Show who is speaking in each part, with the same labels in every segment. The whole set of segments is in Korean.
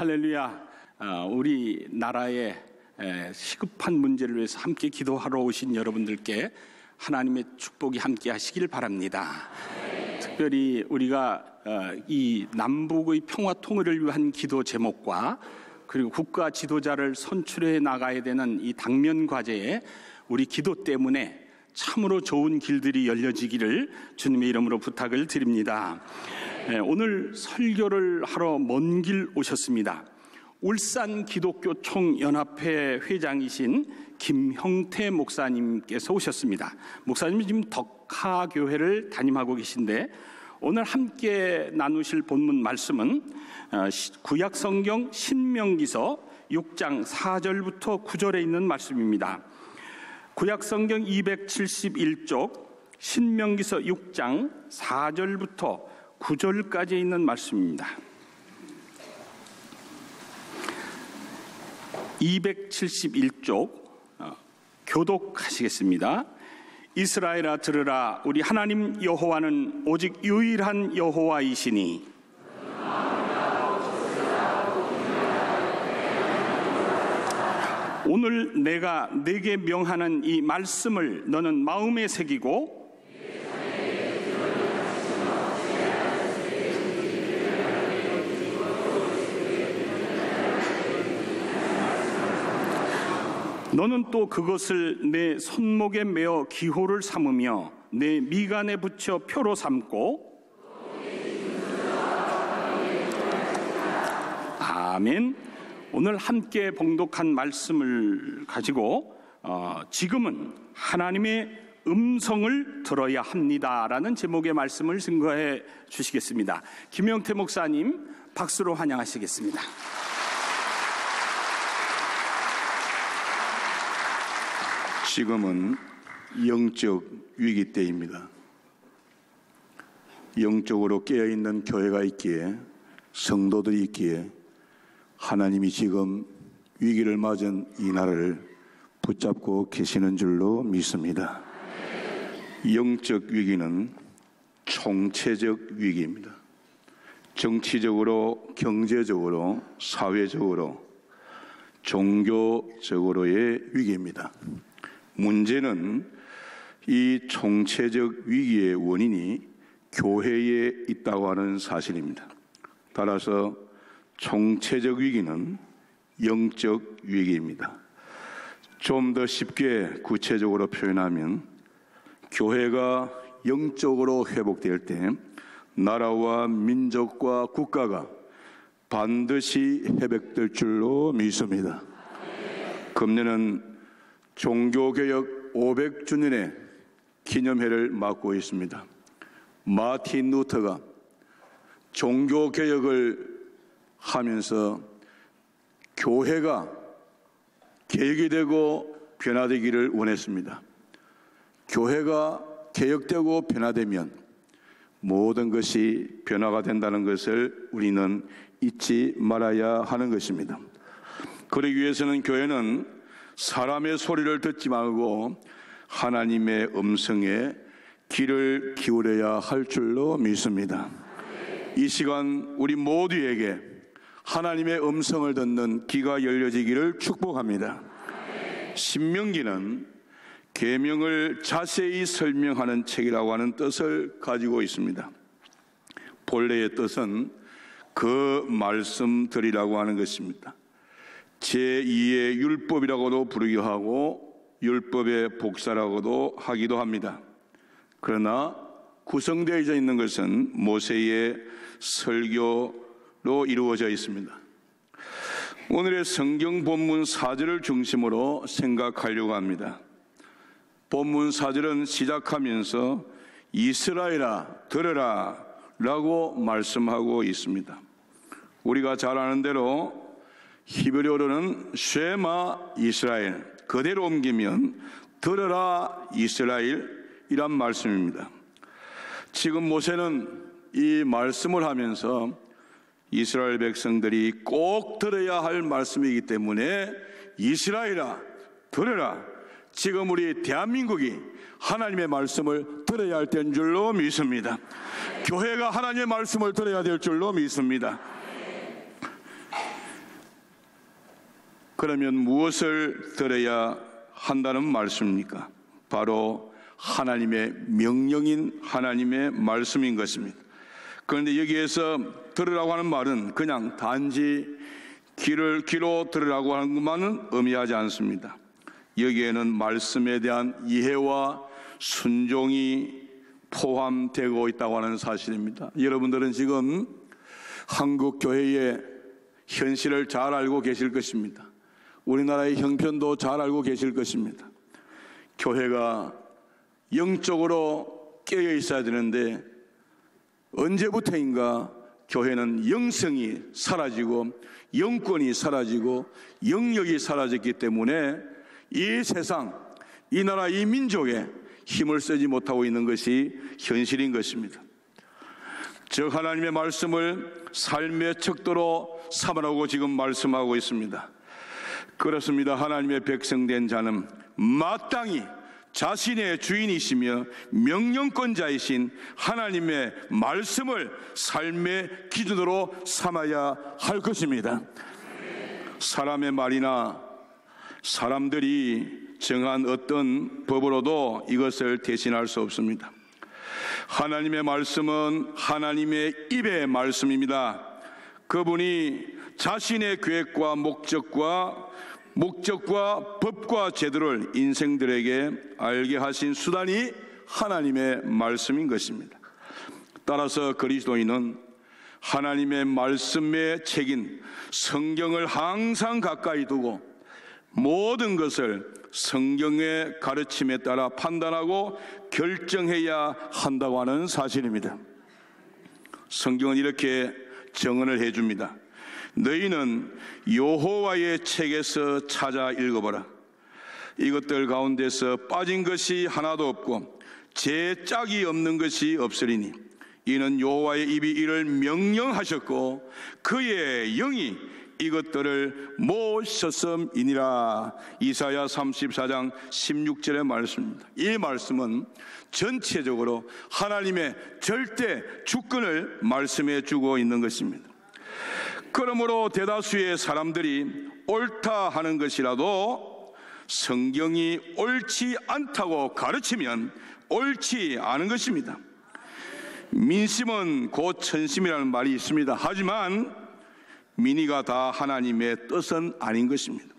Speaker 1: 할렐루야. 우리 나라의 시급한 문제를 위해서 함께 기도하러 오신 여러분들께 하나님의 축복이 함께 하시길 바랍니다. 특별히 우리가 이 남북의 평화 통일을 위한 기도 제목과 그리고 국가 지도자를 선출해 나가야 되는 이 당면 과제에 우리 기도 때문에 참으로 좋은 길들이 열려지기를 주님의 이름으로 부탁을 드립니다. 오늘 설교를 하러 먼 길 오셨습니다. 울산 기독교 총연합회 회장이신 김형태 목사님께서 오셨습니다. 목사님이 지금 덕하교회를 담임하고 계신데 오늘 함께 나누실 본문 말씀은 구약성경 신명기서 6장 4절부터 9절에 있는 말씀입니다. 구약성경 271쪽 신명기서 6장 4절부터 9절까지 있는 말씀입니다. 271쪽 교독하시겠습니다. 이스라엘아 들으라. 우리 하나님 여호와는 오직 유일한 여호와이시니 오늘 내가 네게 명하는 이 말씀을 너는 마음에 새기고 너는 또 그것을 내 손목에 메어 기호를 삼으며 내 미간에 붙여 표로 삼고 아멘. 오늘 함께 봉독한 말씀을 가지고 지금은 하나님의 음성을 들어야 합니다라는 제목의 말씀을 증거해 주시겠습니다. 김영태 목사님 박수로 환영하시겠습니다.
Speaker 2: 지금은 영적 위기 때입니다. 영적으로 깨어있는 교회가 있기에, 성도들이 있기에 하나님이 지금 위기를 맞은 이 나라를 붙잡고 계시는 줄로 믿습니다. 영적 위기는 총체적 위기입니다. 정치적으로, 경제적으로, 사회적으로, 종교적으로의 위기입니다. 문제는 이 총체적 위기의 원인이 교회에 있다고 하는 사실입니다. 따라서 총체적 위기는 영적 위기입니다. 좀 더 쉽게 구체적으로 표현하면 교회가 영적으로 회복될 때 나라와 민족과 국가가 반드시 회복될 줄로 믿습니다. 금년은 종교개혁 500주년의 기념회를 맞고 있습니다. 마틴 루터가 종교개혁을 하면서 교회가 개혁이 되고 변화되기를 원했습니다. 교회가 개혁되고 변화되면 모든 것이 변화가 된다는 것을 우리는 잊지 말아야 하는 것입니다. 그러기 위해서는 교회는 사람의 소리를 듣지 말고 하나님의 음성에 귀를 기울여야 할 줄로 믿습니다. 이 시간 우리 모두에게 하나님의 음성을 듣는 귀가 열려지기를 축복합니다. 신명기는 계명을 자세히 설명하는 책이라고 하는 뜻을 가지고 있습니다. 본래의 뜻은 그 말씀들이라고 하는 것입니다. 제2의 율법이라고도 부르기도 하고 율법의 복사라고도 하기도 합니다. 그러나 구성되어져 있는 것은 모세의 설교로 이루어져 있습니다. 오늘의 성경 본문 4절을 중심으로 생각하려고 합니다. 본문 4절은 시작하면서 이스라엘아 들으라 라고 말씀하고 있습니다. 우리가 잘 아는 대로 히브리어로는 쉐마 이스라엘, 그대로 옮기면 들으라 이스라엘이란 말씀입니다. 지금 모세는 이 말씀을 하면서 이스라엘 백성들이 꼭 들어야 할 말씀이기 때문에 이스라엘아 들으라. 지금 우리 대한민국이 하나님의 말씀을 들어야 할 때인 줄로 믿습니다. 교회가 하나님의 말씀을 들어야 될 줄로 믿습니다. 그러면 무엇을 들어야 한다는 말씀입니까? 바로 하나님의 명령인 하나님의 말씀인 것입니다. 그런데 여기에서 들으라고 하는 말은 그냥 단지 귀로 들으라고 하는 것만은 의미하지 않습니다. 여기에는 말씀에 대한 이해와 순종이 포함되고 있다고 하는 사실입니다. 여러분들은 지금 한국 교회의 현실을 잘 알고 계실 것입니다. 우리나라의 형편도 잘 알고 계실 것입니다. 교회가 영적으로 깨어 있어야 되는데 언제부터인가 교회는 영성이 사라지고 영권이 사라지고 영역이 사라졌기 때문에 이 세상, 이 나라, 이 민족에 힘을 쓰지 못하고 있는 것이 현실인 것입니다. 저 하나님의 말씀을 삶의 척도로 삼으라고 지금 말씀하고 있습니다. 그렇습니다. 하나님의 백성된 자는 마땅히 자신의 주인이시며 명령권자이신 하나님의 말씀을 삶의 기준으로 삼아야 할 것입니다. 사람의 말이나 사람들이 정한 어떤 법으로도 이것을 대신할 수 없습니다. 하나님의 말씀은 하나님의 입의 말씀입니다. 그분이 자신의 계획과 목적과 법과 제도를 인생들에게 알게 하신 수단이 하나님의 말씀인 것입니다. 따라서 그리스도인은 하나님의 말씀의 책인 성경을 항상 가까이 두고 모든 것을 성경의 가르침에 따라 판단하고 결정해야 한다고 하는 사실입니다. 성경은 이렇게 정언을 해줍니다. 너희는 여호와의 책에서 찾아 읽어보라. 이것들 가운데서 빠진 것이 하나도 없고 제 짝이 없는 것이 없으리니 이는 여호와의 입이 이를 명령하셨고 그의 영이 이것들을 모셨음이니라. 이사야 34장 16절의 말씀입니다. 이 말씀은 전체적으로 하나님의 절대 주권을 말씀해 주고 있는 것입니다. 그러므로 대다수의 사람들이 옳다 하는 것이라도 성경이 옳지 않다고 가르치면 옳지 않은 것입니다. 민심은 곧 천심이라는 말이 있습니다. 하지만 민의가 다 하나님의 뜻은 아닌 것입니다.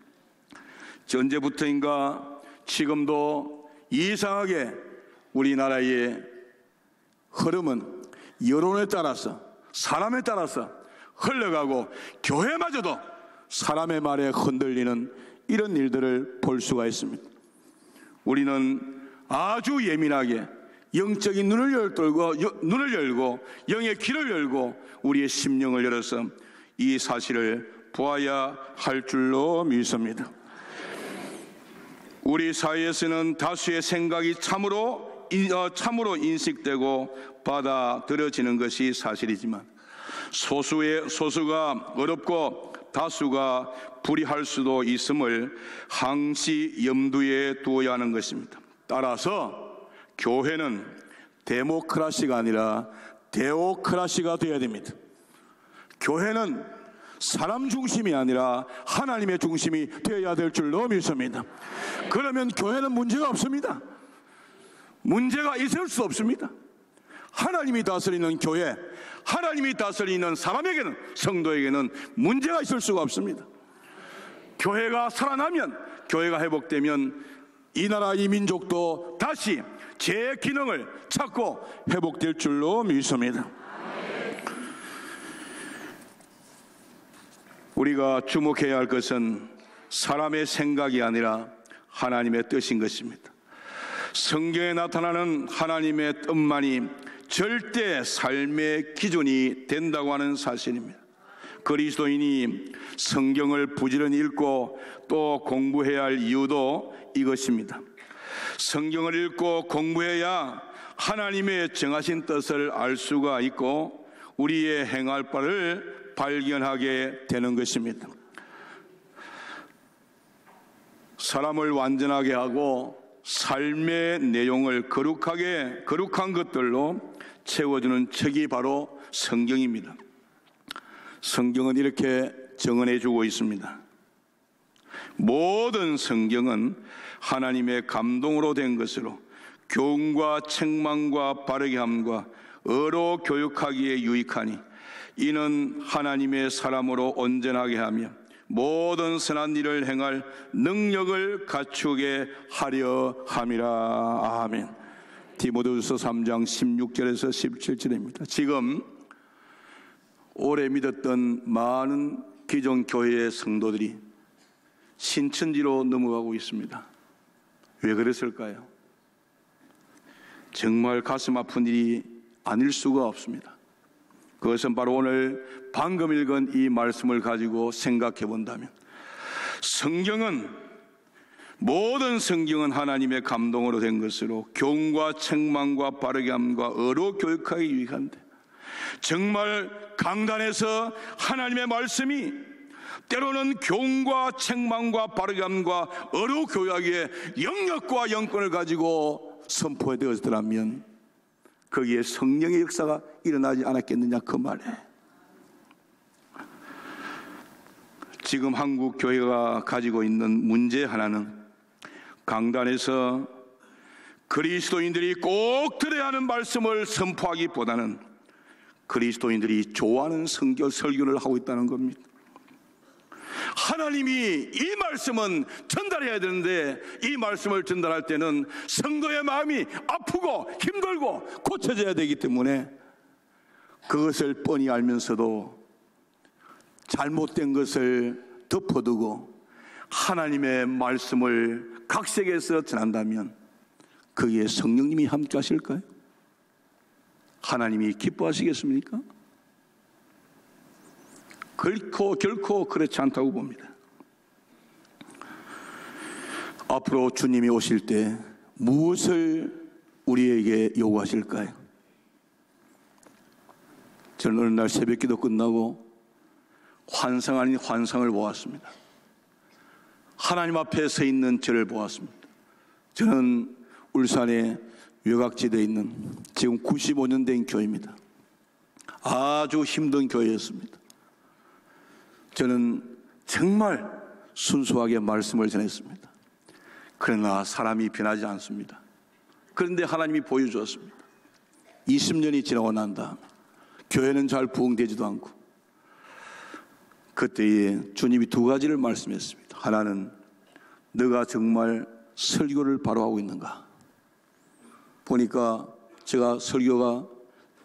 Speaker 2: 언제부터인가 지금도 이상하게 우리나라의 흐름은 여론에 따라서 사람에 따라서 흘러가고 교회마저도 사람의 말에 흔들리는 이런 일들을 볼 수가 있습니다. 우리는 아주 예민하게 영적인 눈을 열고 영의 귀를 열고 우리의 심령을 열어서 이 사실을 보아야 할 줄로 믿습니다. 우리 사회에서는 다수의 생각이 참으로 인식되고 받아들여지는 것이 사실이지만 소수가 어렵고 다수가 불이할 수도 있음을 항시 염두에 두어야 하는 것입니다. 따라서 교회는 데모크라시가 아니라 데오크라시가 되어야 됩니다. 교회는 사람 중심이 아니라 하나님의 중심이 되어야 될 줄로 믿습니다. 그러면 교회는 문제가 없습니다. 문제가 있을 수 없습니다. 하나님이 다스리는 교회, 하나님이 다스리는 사람에게는, 성도에게는 문제가 있을 수가 없습니다. 교회가 살아나면, 교회가 회복되면 이 나라 이 민족도 다시 제 기능을 찾고 회복될 줄로 믿습니다. 우리가 주목해야 할 것은 사람의 생각이 아니라 하나님의 뜻인 것입니다. 성경에 나타나는 하나님의 뜻만이 절대 삶의 기준이 된다고 하는 사실입니다. 그리스도인이 성경을 부지런히 읽고 또 공부해야 할 이유도 이것입니다. 성경을 읽고 공부해야 하나님의 정하신 뜻을 알 수가 있고 우리의 행할 바를 발견하게 되는 것입니다. 사람을 완전하게 하고 삶의 내용을 거룩한 것들로 채워주는 책이 바로 성경입니다. 성경은 이렇게 정언해 주고 있습니다. 모든 성경은 하나님의 감동으로 된 것으로 교훈과 책망과 바르게 함과 의로 교육하기에 유익하니 이는 하나님의 사람으로 온전하게 하며 모든 선한 일을 행할 능력을 갖추게 하려 함이라. 아멘. 디모데후서 3장 16절에서 17절입니다. 지금 오래 믿었던 많은 기존 교회의 성도들이 신천지로 넘어가고 있습니다. 왜 그랬을까요? 정말 가슴 아픈 일이 아닐 수가 없습니다. 그것은 바로 오늘 방금 읽은 이 말씀을 가지고 생각해 본다면, 모든 성경은 하나님의 감동으로 된 것으로 교훈과 책망과 바르게 함과 의로 교육하기 유익한데, 정말 강단에서 하나님의 말씀이 때로는 교훈과 책망과 바르게 함과 의로 교육하기에 영역과 영권을 가지고 선포되었더라면 거기에 성령의 역사가 일어나지 않았겠느냐, 그 말에. 지금 한국 교회가 가지고 있는 문제 하나는 강단에서 그리스도인들이 꼭 들어야 하는 말씀을 선포하기보다는 그리스도인들이 좋아하는 설교를 하고 있다는 겁니다. 하나님이 이 말씀은 전달해야 되는데 이 말씀을 전달할 때는 성도의 마음이 아프고 힘들고 고쳐져야 되기 때문에 그것을 뻔히 알면서도 잘못된 것을 덮어두고 하나님의 말씀을 각색해서 전한다면 거기에 성령님이 함께 하실까요? 하나님이 기뻐하시겠습니까? 결코 그렇지 않다고 봅니다. 앞으로 주님이 오실 때 무엇을 우리에게 요구하실까요? 저는 어느 날 새벽기도 끝나고 환상 아닌 환상을 보았습니다. 하나님 앞에 서 있는 저를 보았습니다. 저는 울산의 외곽지대에 있는 지금 95년 된 교회입니다. 아주 힘든 교회였습니다. 저는 정말 순수하게 말씀을 전했습니다. 그러나 사람이 변하지 않습니다. 그런데 하나님이 보여주었습니다. 20년이 지나고 난 다음에 교회는 잘 부흥되지도 않고, 그때에 주님이 두 가지를 말씀했습니다. 하나는 너가 정말 설교를 바로 하고 있는가? 보니까 제가 설교가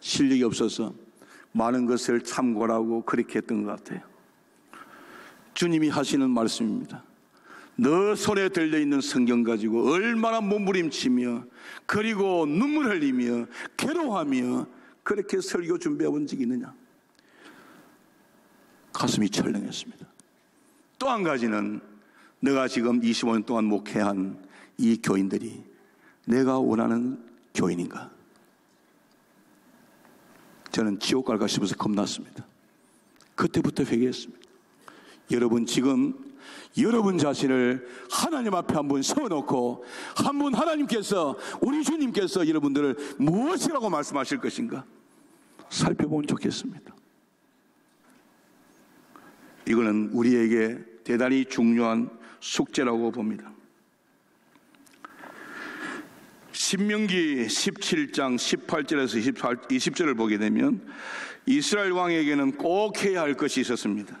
Speaker 2: 실력이 없어서 많은 것을 참고하고 그렇게 했던 것 같아요. 주님이 하시는 말씀입니다. 너 손에 들려있는 성경 가지고 얼마나 몸부림치며 그리고 눈물 흘리며 괴로워하며 그렇게 설교 준비해 본 적이 있느냐? 가슴이 철렁했습니다. 또 한 가지는 내가 지금 25년 동안 목회한 이 교인들이 내가 원하는 교인인가? 저는 지옥 갈까 싶어서 겁났습니다. 그때부터 회개했습니다. 여러분, 지금 여러분 자신을 하나님 앞에 한번 세워놓고 한번 하나님께서, 우리 주님께서 여러분들을 무엇이라고 말씀하실 것인가 살펴보면 좋겠습니다. 이거는 우리에게 대단히 중요한 숙제라고 봅니다. 신명기 17장 18절에서 20절을 보게 되면 이스라엘 왕에게는 꼭 해야 할 것이 있었습니다.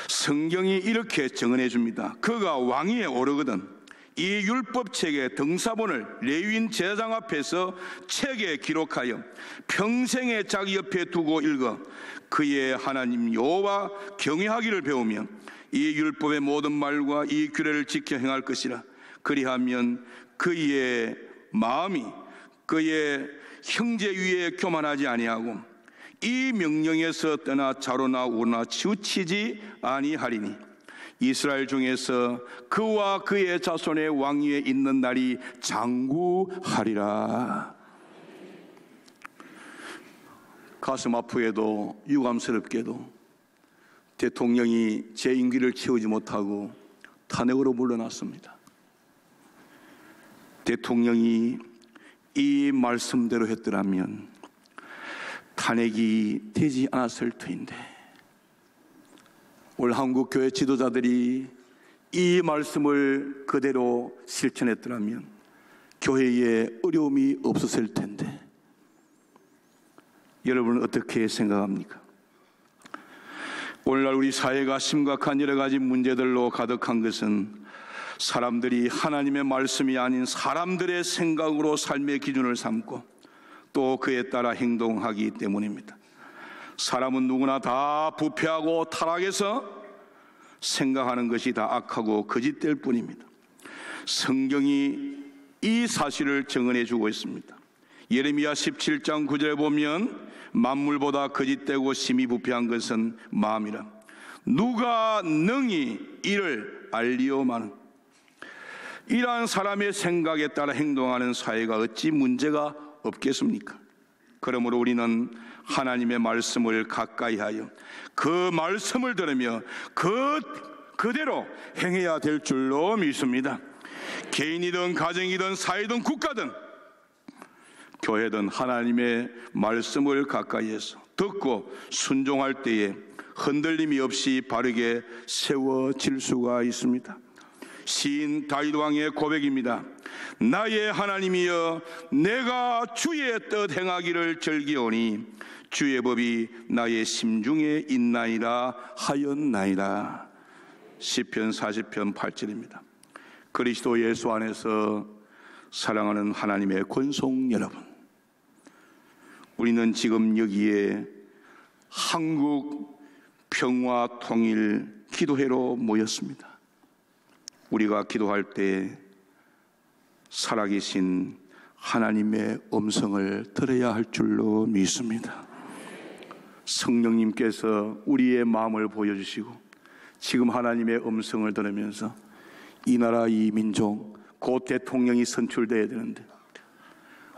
Speaker 2: 성경이 이렇게 정언해 줍니다. 그가 왕위에 오르거든 이 율법책의 등사본을 레위인 제사장 앞에서 책에 기록하여 평생에 자기 옆에 두고 읽어 그의 하나님 여호와 경외하기를 배우며 이 율법의 모든 말과 이 규례를 지켜 행할 것이라. 그리하면 그의 마음이 그의 형제 위에 교만하지 아니하고 이 명령에서 떠나 좌로나 우로나 치우치지 아니하리니 이스라엘 중에서 그와 그의 자손의 왕위에 있는 날이 장구하리라. 가슴 아프게도 유감스럽게도 대통령이 제 임기를 채우지 못하고 탄핵으로 물러났습니다. 대통령이 이 말씀대로 했더라면 탄핵이 되지 않았을 터인데, 오늘 한국교회 지도자들이 이 말씀을 그대로 실천했더라면 교회에 어려움이 없었을 텐데, 여러분은 어떻게 생각합니까? 오늘날 우리 사회가 심각한 여러 가지 문제들로 가득한 것은 사람들이 하나님의 말씀이 아닌 사람들의 생각으로 삶의 기준을 삼고 또 그에 따라 행동하기 때문입니다. 사람은 누구나 다 부패하고 타락해서 생각하는 것이 다 악하고 거짓될 뿐입니다. 성경이 이 사실을 증언해 주고 있습니다. 예레미야 17장 9절에 보면 만물보다 거짓되고 심히 부패한 것은 마음이라. 누가 능히 이를 알리오마는. 이러한 사람의 생각에 따라 행동하는 사회가 어찌 문제가 없겠습니까? 그러므로 우리는 하나님의 말씀을 가까이 하여 그 말씀을 들으며 그대로 행해야 될 줄로 믿습니다. 개인이든 가정이든 사회든 국가든 교회든 하나님의 말씀을 가까이 해서 듣고 순종할 때에 흔들림이 없이 바르게 세워질 수가 있습니다. 시인 다윗 왕의 고백입니다. 나의 하나님이여, 내가 주의 뜻 행하기를 즐기오니 주의 법이 나의 심중에 있나이다 하였나이다. 시편 40편 8절입니다. 그리스도 예수 안에서 사랑하는 하나님의 권속 여러분, 우리는 지금 여기에 한국 평화 통일 기도회로 모였습니다. 우리가 기도할 때 살아계신 하나님의 음성을 들어야 할 줄로 믿습니다. 성령님께서 우리의 마음을 보여주시고 지금 하나님의 음성을 들으면서 이 나라 이 민족 곧 대통령이 선출되어야 되는데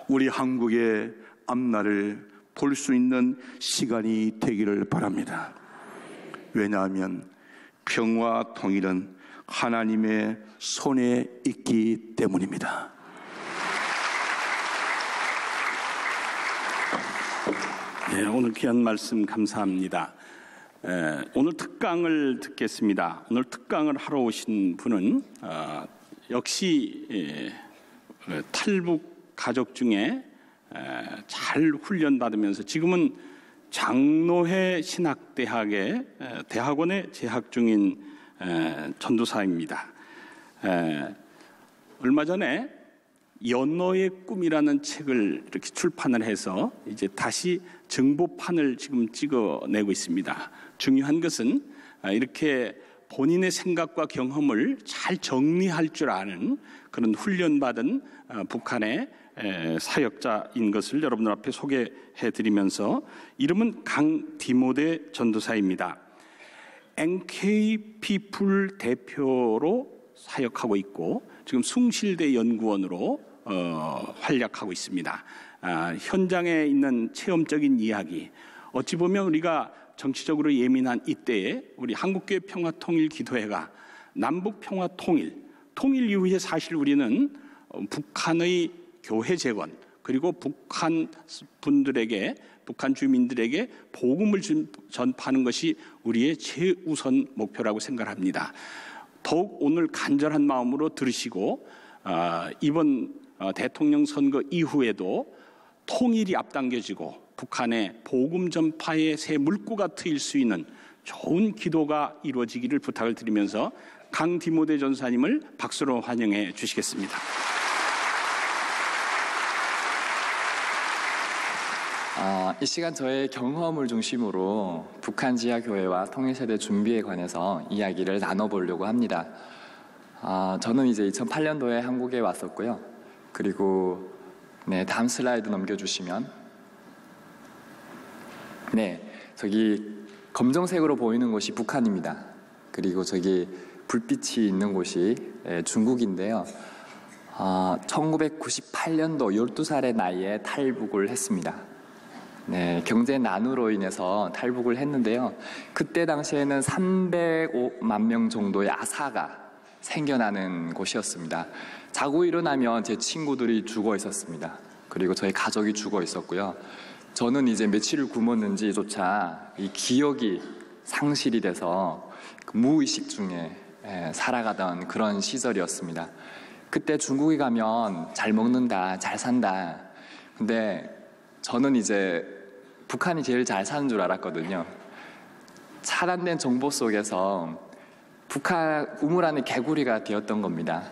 Speaker 2: 우리 한국의 앞날을 볼 수 있는 시간이 되기를 바랍니다. 왜냐하면 평화 통일은 하나님의 손에 있기 때문입니다.
Speaker 1: 네, 오늘 귀한 말씀 감사합니다. 오늘 특강을 듣겠습니다. 오늘 특강을 하러 오신 분은 역시 탈북 가족 중에 잘 훈련받으면서 지금은 장로회 신학대학의 대학원에 재학 중인 전도사입니다. 얼마 전에 연노의 꿈이라는 책을 이렇게 출판을 해서 이제 다시 정보판을 지금 찍어내고 있습니다. 중요한 것은 이렇게 본인의 생각과 경험을 잘 정리할 줄 아는 그런 훈련받은 북한의 사역자인 것을 여러분들 앞에 소개해드리면서, 이름은 강디모데 전도사입니다. NK-피플 대표로 사역하고 있고 지금 숭실대 연구원으로 활약하고 있습니다. 현장에 있는 체험적인 이야기, 어찌 보면 우리가 정치적으로 예민한 이때에 우리 한국교회 평화통일기도회가 남북평화통일, 통일 이후에 사실 우리는 북한의 교회 재건, 그리고 북한 분들에게, 북한 주민들에게 복음을 전파하는 것이 우리의 최우선 목표라고 생각합니다. 더욱 오늘 간절한 마음으로 들으시고 이번 대통령 선거 이후에도 통일이 앞당겨지고 북한의 복음 전파의 새 물꼬가 트일 수 있는 좋은 기도가 이루어지기를 부탁을 드리면서 강디모데 전사님을 박수로 환영해 주시겠습니다.
Speaker 3: 이 시간 저의 경험을 중심으로 북한 지하 교회와 통일세대 준비에 관해서 이야기를 나눠보려고 합니다. 저는 이제 2008년도에 한국에 왔었고요. 그리고 다음 슬라이드 넘겨주시면, 저기 검정색으로 보이는 곳이 북한입니다. 그리고 저기 불빛이 있는 곳이 중국인데요. 1998년도 12살의 나이에 탈북을 했습니다. 경제 난으로 인해서 탈북을 했는데요. 그때 당시에는 305만 명 정도의 아사가 생겨나는 곳이었습니다. 자고 일어나면 제 친구들이 죽어 있었습니다. 그리고 저희 가족이 죽어 있었고요. 저는 이제 며칠을 굶었는지조차 이 기억이 상실이 돼서 무의식 중에 살아가던 그런 시절이었습니다. 그때 중국에 가면 잘 먹는다, 잘 산다. 근데 저는 이제 북한이 제일 잘 사는 줄 알았거든요. 차단된 정보 속에서 북한 우물 안에 개구리가 되었던 겁니다.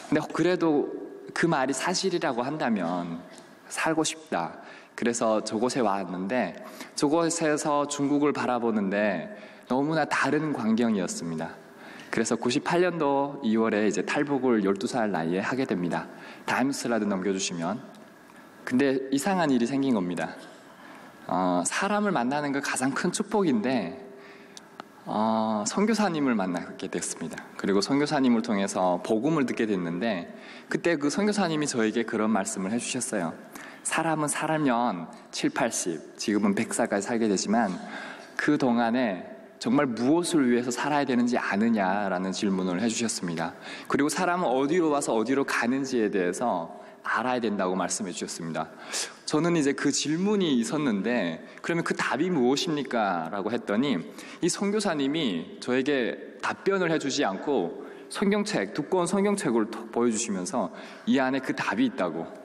Speaker 3: 근데 그래도 그 말이 사실이라고 한다면 살고 싶다. 그래서 저곳에 왔는데 저곳에서 중국을 바라보는데 너무나 다른 광경이었습니다. 그래서 98년도 2월에 이제 탈북을 12살 나이에 하게 됩니다. 다음 슬라이드 넘겨주시면. 근데 이상한 일이 생긴 겁니다. 사람을 만나는 게 가장 큰 축복인데 선교사님을 만나게 됐습니다. 그리고 선교사님을 통해서 복음을 듣게 됐는데 그때 그 선교사님이 저에게 그런 말씀을 해주셨어요. 사람은 살면 7, 80, 지금은 100살까지 살게 되지만 그 동안에 정말 무엇을 위해서 살아야 되는지 아느냐라는 질문을 해주셨습니다. 그리고 사람은 어디로 와서 어디로 가는지에 대해서 알아야 된다고 말씀해 주셨습니다. 저는 이제 그 질문이 있었는데 그러면 그 답이 무엇입니까? 라고 했더니 이 선교사님이 저에게 답변을 해주지 않고 성경책, 두꺼운 성경책을 보여주시면서 이 안에 그 답이 있다고.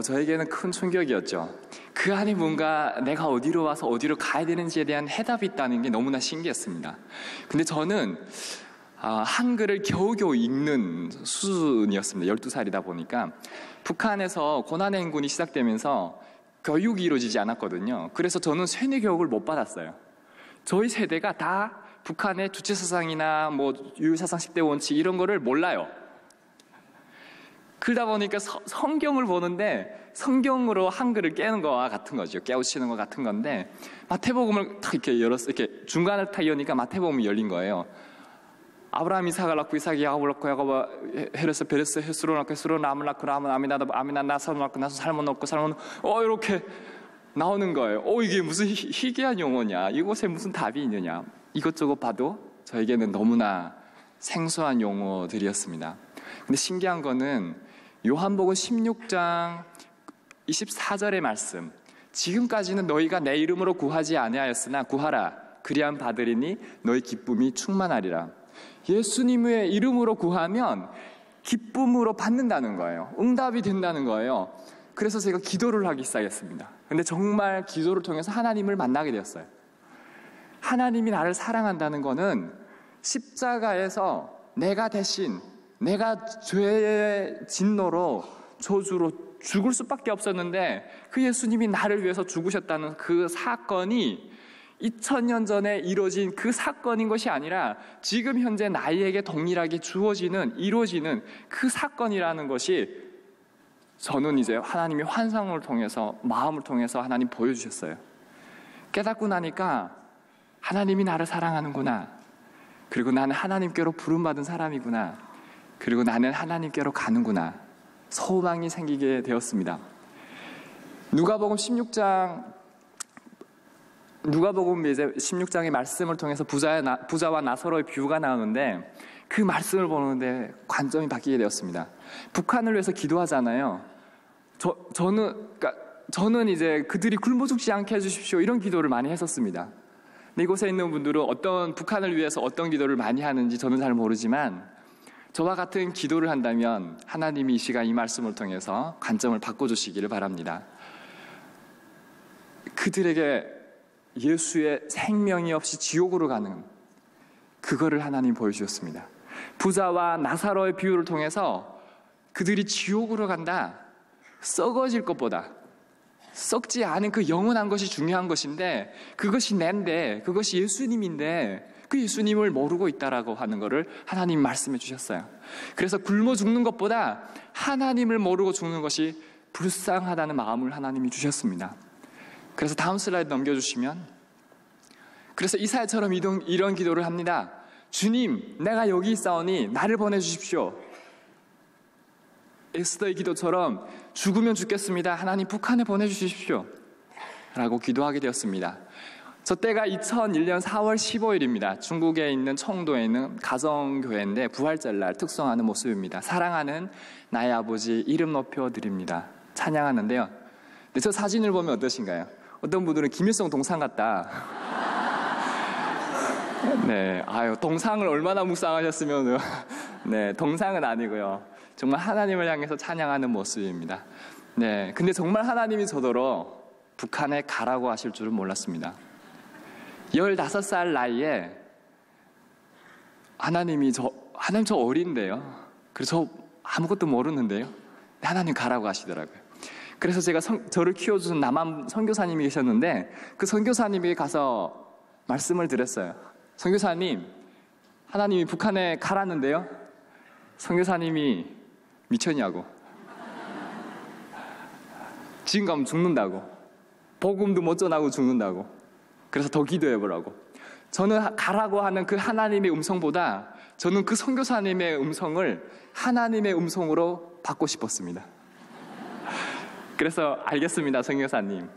Speaker 3: 저에게는 큰 충격이었죠. 그 안에 뭔가 내가 어디로 와서 어디로 가야 되는지에 대한 해답이 있다는 게 너무나 신기했습니다. 근데 저는 한글을 겨우겨우 읽는 수준이었습니다. 12살이다 보니까 북한에서 고난의 행군이 시작되면서 교육이 이루어지지 않았거든요. 그래서 저는 세뇌 교육을 못 받았어요. 저희 세대가 다 북한의 주체사상이나 뭐 유일사상 10대 원칙 이런 거를 몰라요. 그러다 보니까 성경을 보는데 성경으로 한글을 깨는 거와 같은 거죠. 깨우치는 것 같은 건데 마태복음을 탁 이렇게 열었어요. 이렇게 중간을 탁 여니까 마태복음이 열린 거예요. 아브라함 이삭을 낳고 이삭이 야곱을 낳고 야곱은 헤레스 베레스 헤스로 낳고 헤스로 남을 낳고 남은 아미나답 나사를 낳고 나서 살몬 낳고 살몬 이렇게 나오는 거예요. 이게 무슨 희귀한 용어냐, 이곳에 무슨 답이 있느냐. 이것저것 봐도 저에게는 너무나 생소한 용어들이었습니다. 근데 신기한 거는 요한복음 16장 24절의 말씀, 지금까지는 너희가 내 이름으로 구하지 아니하였으나 구하라 그리함 받으리니 너희 기쁨이 충만하리라. 예수님의 이름으로 구하면 기쁨으로 받는다는 거예요. 응답이 된다는 거예요. 그래서 제가 기도를 하기 시작했습니다. 근데 정말 기도를 통해서 하나님을 만나게 되었어요. 하나님이 나를 사랑한다는 거는 십자가에서 내가 대신 내가 죄의 진노로 저주로 죽을 수밖에 없었는데 그 예수님이 나를 위해서 죽으셨다는 그 사건이 2000년 전에 이루어진 그 사건인 것이 아니라 지금 현재 나에게 동일하게 이루어지는 그 사건이라는 것이 저는 이제 하나님의 환상을 통해서 마음을 통해서 하나님 보여주셨어요. 깨닫고 나니까 하나님이 나를 사랑하는구나. 그리고 나는 하나님께로 부름받은 사람이구나. 그리고 나는 하나님께로 가는구나. 소망이 생기게 되었습니다. 누가복음 이제 16장의 말씀을 통해서 부자와 나사로의 비유가 나오는데 그 말씀을 보는데 관점이 바뀌게 되었습니다. 북한을 위해서 기도하잖아요. 저는 이제 그들이 굶어 죽지 않게 해주십시오 이런 기도를 많이 했었습니다. 근데 이곳에 있는 분들은 북한을 위해서 어떤 기도를 많이 하는지 저는 잘 모르지만 저와 같은 기도를 한다면 하나님이 이 시간 이 말씀을 통해서 관점을 바꿔주시기를 바랍니다. 그들에게 예수의 생명이 없이 지옥으로 가는 그거를 하나님 보여주셨습니다. 부자와 나사로의 비유를 통해서 그들이 지옥으로 간다. 썩어질 것보다 썩지 않은 그 영원한 것이 중요한 것인데 그것이 내인데 그것이 예수님인데 그 예수님을 모르고 있다라고 하는 것을 하나님 말씀해 주셨어요. 그래서 굶어 죽는 것보다 하나님을 모르고 죽는 것이 불쌍하다는 마음을 하나님이 주셨습니다. 그래서 다음 슬라이드 넘겨주시면, 그래서 이사야처럼 이런 기도를 합니다. 주님, 내가 여기 있사오니 나를 보내주십시오. 에스더의 기도처럼 죽으면 죽겠습니다. 하나님 북한에 보내주십시오 라고 기도하게 되었습니다. 저 때가 2001년 4월 15일입니다. 중국에 있는 청도에 있는 가정교회인데 부활절날 특송하는 모습입니다. 사랑하는 나의 아버지 이름 높여드립니다. 찬양하는데요. 근데 저 사진을 보면 어떠신가요? 어떤 분들은 김일성 동상 같다. 네, 아유, 동상을 얼마나 묵상하셨으면, 네, 동상은 아니고요. 정말 하나님을 향해서 찬양하는 모습입니다. 네, 근데 정말 하나님이 저더러 북한에 가라고 하실 줄은 몰랐습니다. 15살 나이에 하나님 저 어린데요. 그래서 저 아무것도 모르는데요. 하나님 가라고 하시더라고요. 그래서 제가 저를 키워주신 남한 선교사님이 계셨는데 그 선교사님에게 가서 말씀을 드렸어요. 선교사님, 하나님이 북한에 가라는데요. 선교사님이 미쳤냐고. 지금 가면 죽는다고. 복음도 못 전하고 죽는다고. 그래서 더 기도해보라고. 저는 가라고 하는 그 하나님의 음성보다 저는 그 선교사님의 음성을 하나님의 음성으로 받고 싶었습니다. 그래서 알겠습니다, 선교사님.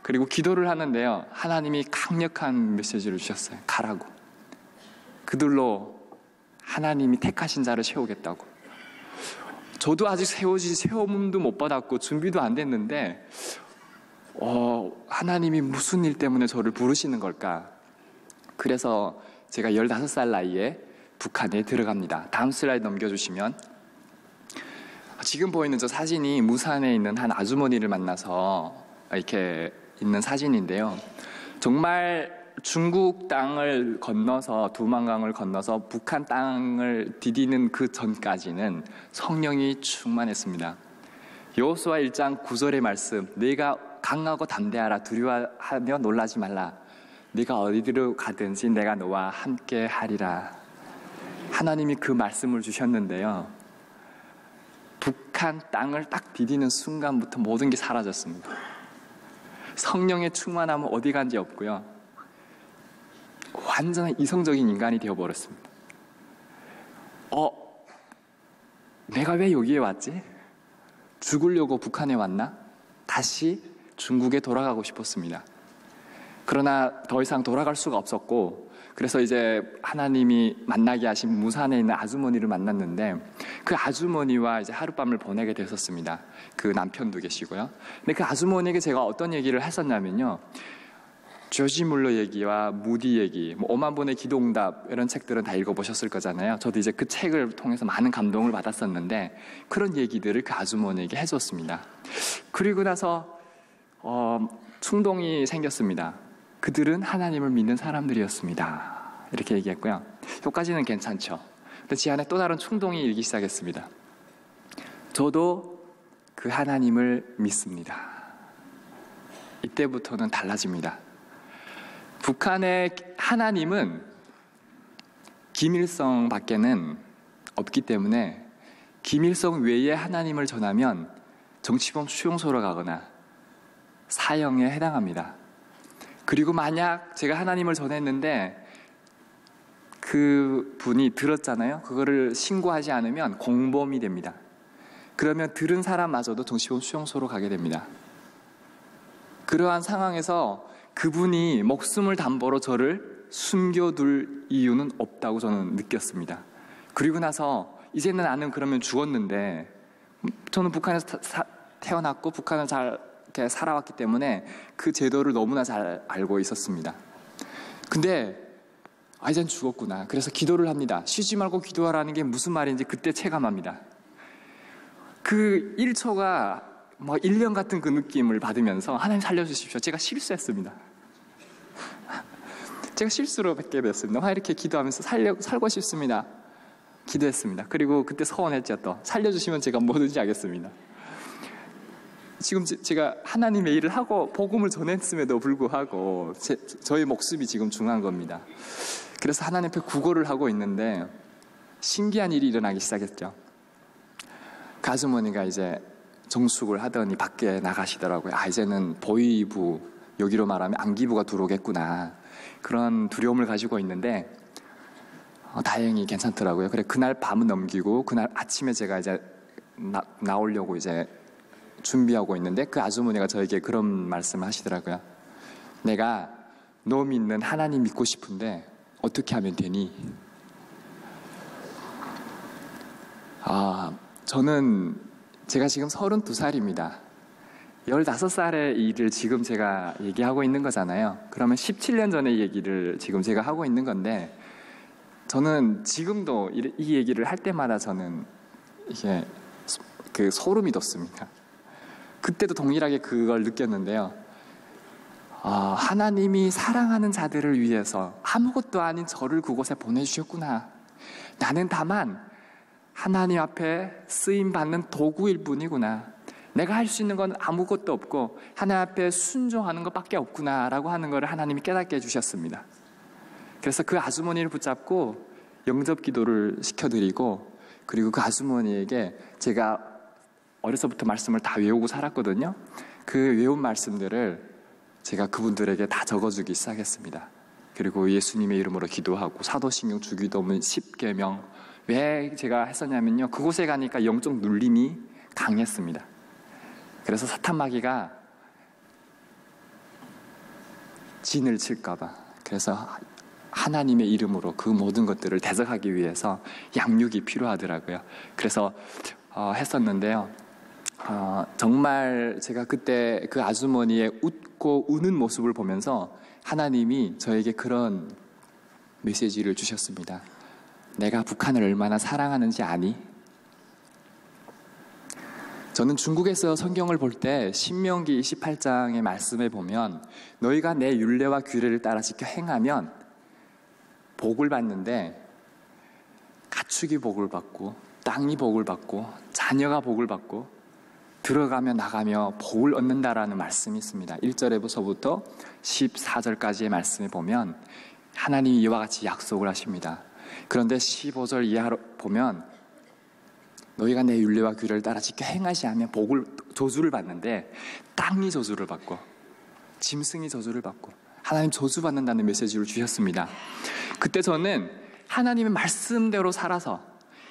Speaker 3: 그리고 기도를 하는데요. 하나님이 강력한 메시지를 주셨어요. 가라고. 그들로 하나님이 택하신 자를 세우겠다고. 저도 아직 세움도 못 받았고 준비도 안 됐는데 하나님이 무슨 일 때문에 저를 부르시는 걸까? 그래서 제가 15살 나이에 북한에 들어갑니다. 다음 슬라이드 넘겨주시면, 지금 보이는 저 사진이 무산에 있는 한 아주머니를 만나서 이렇게 있는 사진인데요. 정말 중국 땅을 건너서 두만강을 건너서 북한 땅을 디디는 그 전까지는 성령이 충만했습니다. 여호수아 1장 9절의 말씀, 내가 강하고 담대하라, 두려워하며 놀라지 말라, 네가 어디로 가든지 내가 너와 함께 하리라. 하나님이 그 말씀을 주셨는데요. 북한 땅을 딱 디디는 순간부터 모든 게 사라졌습니다. 성령의 충만함은 어디 간지 없고요. 완전히 이성적인 인간이 되어버렸습니다. 내가 왜 여기에 왔지? 죽으려고 북한에 왔나? 다시 중국에 돌아가고 싶었습니다. 그러나 더 이상 돌아갈 수가 없었고, 그래서 이제 하나님이 만나게 하신 무산에 있는 아주머니를 만났는데 그 아주머니와 이제 하룻밤을 보내게 됐었습니다. 그 남편도 계시고요. 근데 그 아주머니에게 제가 어떤 얘기를 했었냐면요. 조지 물러 얘기와 무디 얘기, 5만 번의 기도응답 이런 책들은 다 읽어보셨을 거잖아요. 저도 이제 그 책을 통해서 많은 감동을 받았었는데 그런 얘기들을 그 아주머니에게 해줬습니다. 그리고 나서 충동이 생겼습니다. 그들은 하나님을 믿는 사람들이었습니다. 이렇게 얘기했고요. 여기까지는 괜찮죠. 근데 제 안에 또 다른 충동이 일기 시작했습니다. 저도 그 하나님을 믿습니다. 이때부터는 달라집니다. 북한의 하나님은 김일성 밖에는 없기 때문에 김일성 외의 하나님을 전하면 정치범 수용소로 가거나 사형에 해당합니다. 그리고 만약 제가 하나님을 전했는데 그 분이 들었잖아요. 그거를 신고하지 않으면 공범이 됩니다. 그러면 들은 사람마저도 정치범 수용소로 가게 됩니다. 그러한 상황에서 그분이 목숨을 담보로 저를 숨겨둘 이유는 없다고 저는 느꼈습니다. 그리고 나서 이제는 나는 그러면 죽었는데, 저는 북한에서 태어났고 북한을 잘 이렇게 살아왔기 때문에 그 제도를 너무나 잘 알고 있었습니다. 근데 이젠 죽었구나. 그래서 기도를 합니다. 쉬지 말고 기도하라는 게 무슨 말인지 그때 체감합니다. 그 1초가 1년 같은 그 느낌을 받으면서 하나님 살려주십시오. 제가 실수했습니다. 제가 실수로 뵙게 됐습니다. 이렇게 기도하면서 살고 싶습니다. 기도했습니다. 그리고 그때 서원했죠. 또 살려주시면 제가 뭐든지 하겠습니다. 지금 제가 하나님의 일을 하고 복음을 전했음에도 불구하고 저의 목숨이 지금 중요한 겁니다. 그래서 하나님 앞에 구걸을 하고 있는데 신기한 일이 일어나기 시작했죠. 그 아주머니가 이제 정숙을 하더니 밖에 나가시더라고요. 이제는 보위부, 여기로 말하면 안기부가 들어오겠구나, 그런 두려움을 가지고 있는데 다행히 괜찮더라고요. 그래, 그날 밤은 넘기고 그날 아침에 제가 이제 나오려고 이제 준비하고 있는데 그 아주머니가 저에게 그런 말씀을 하시더라고요. 내가 너 믿는 하나님 믿고 싶은데 어떻게 하면 되니? 저는 제가 지금 32살입니다. 15살의 일을 지금 제가 얘기하고 있는 거잖아요. 그러면 17년 전의 얘기를 지금 제가 하고 있는 건데, 저는 지금도 이 얘기를 할 때마다 저는 이게 소름이 돋습니다. 그때도 동일하게 그걸 느꼈는데요. 하나님이 사랑하는 자들을 위해서 아무것도 아닌 저를 그곳에 보내주셨구나. 나는 다만 하나님 앞에 쓰임받는 도구일 뿐이구나. 내가 할 수 있는 건 아무것도 없고 하나님 앞에 순종하는 것밖에 없구나 라고 하는 것을 하나님이 깨닫게 해주셨습니다. 그래서 그 아주머니를 붙잡고 영접 기도를 시켜드리고, 그리고 그 아주머니에게 제가 어려서부터 말씀을 다 외우고 살았거든요. 그 외운 말씀들을 제가 그분들에게 다 적어주기 시작했습니다. 그리고 예수님의 이름으로 기도하고 사도신경, 주기도문, 10계명. 왜 제가 했었냐면요, 그곳에 가니까 영적 눌림이 강했습니다. 그래서 사탄 마귀가 진을 칠까봐, 그래서 하나님의 이름으로 그 모든 것들을 대적하기 위해서 양육이 필요하더라고요. 그래서 했었는데요. 정말 제가 그때 그 아주머니의 웃고 우는 모습을 보면서 하나님이 저에게 그런 메시지를 주셨습니다. 내가 북한을 얼마나 사랑하는지 아니? 저는 중국에서 성경을 볼 때 신명기 28장의 말씀에 보면 너희가 내 율례와 규례를 따라 지켜 행하면 복을 받는데, 가축이 복을 받고 땅이 복을 받고 자녀가 복을 받고 들어가며 나가며 복을 얻는다라는 말씀이 있습니다. 1절에서부터 14절까지의 말씀에 보면 하나님이 이와 같이 약속을 하십니다. 그런데 15절 이하로 보면 너희가 내 율례와 규례를 따라 지켜 행하지 않으면 저주를 받는데, 땅이 저주를 받고 짐승이 저주를 받고 하나님 저주받는다는 메시지를 주셨습니다. 그때 저는 하나님의 말씀대로 살아서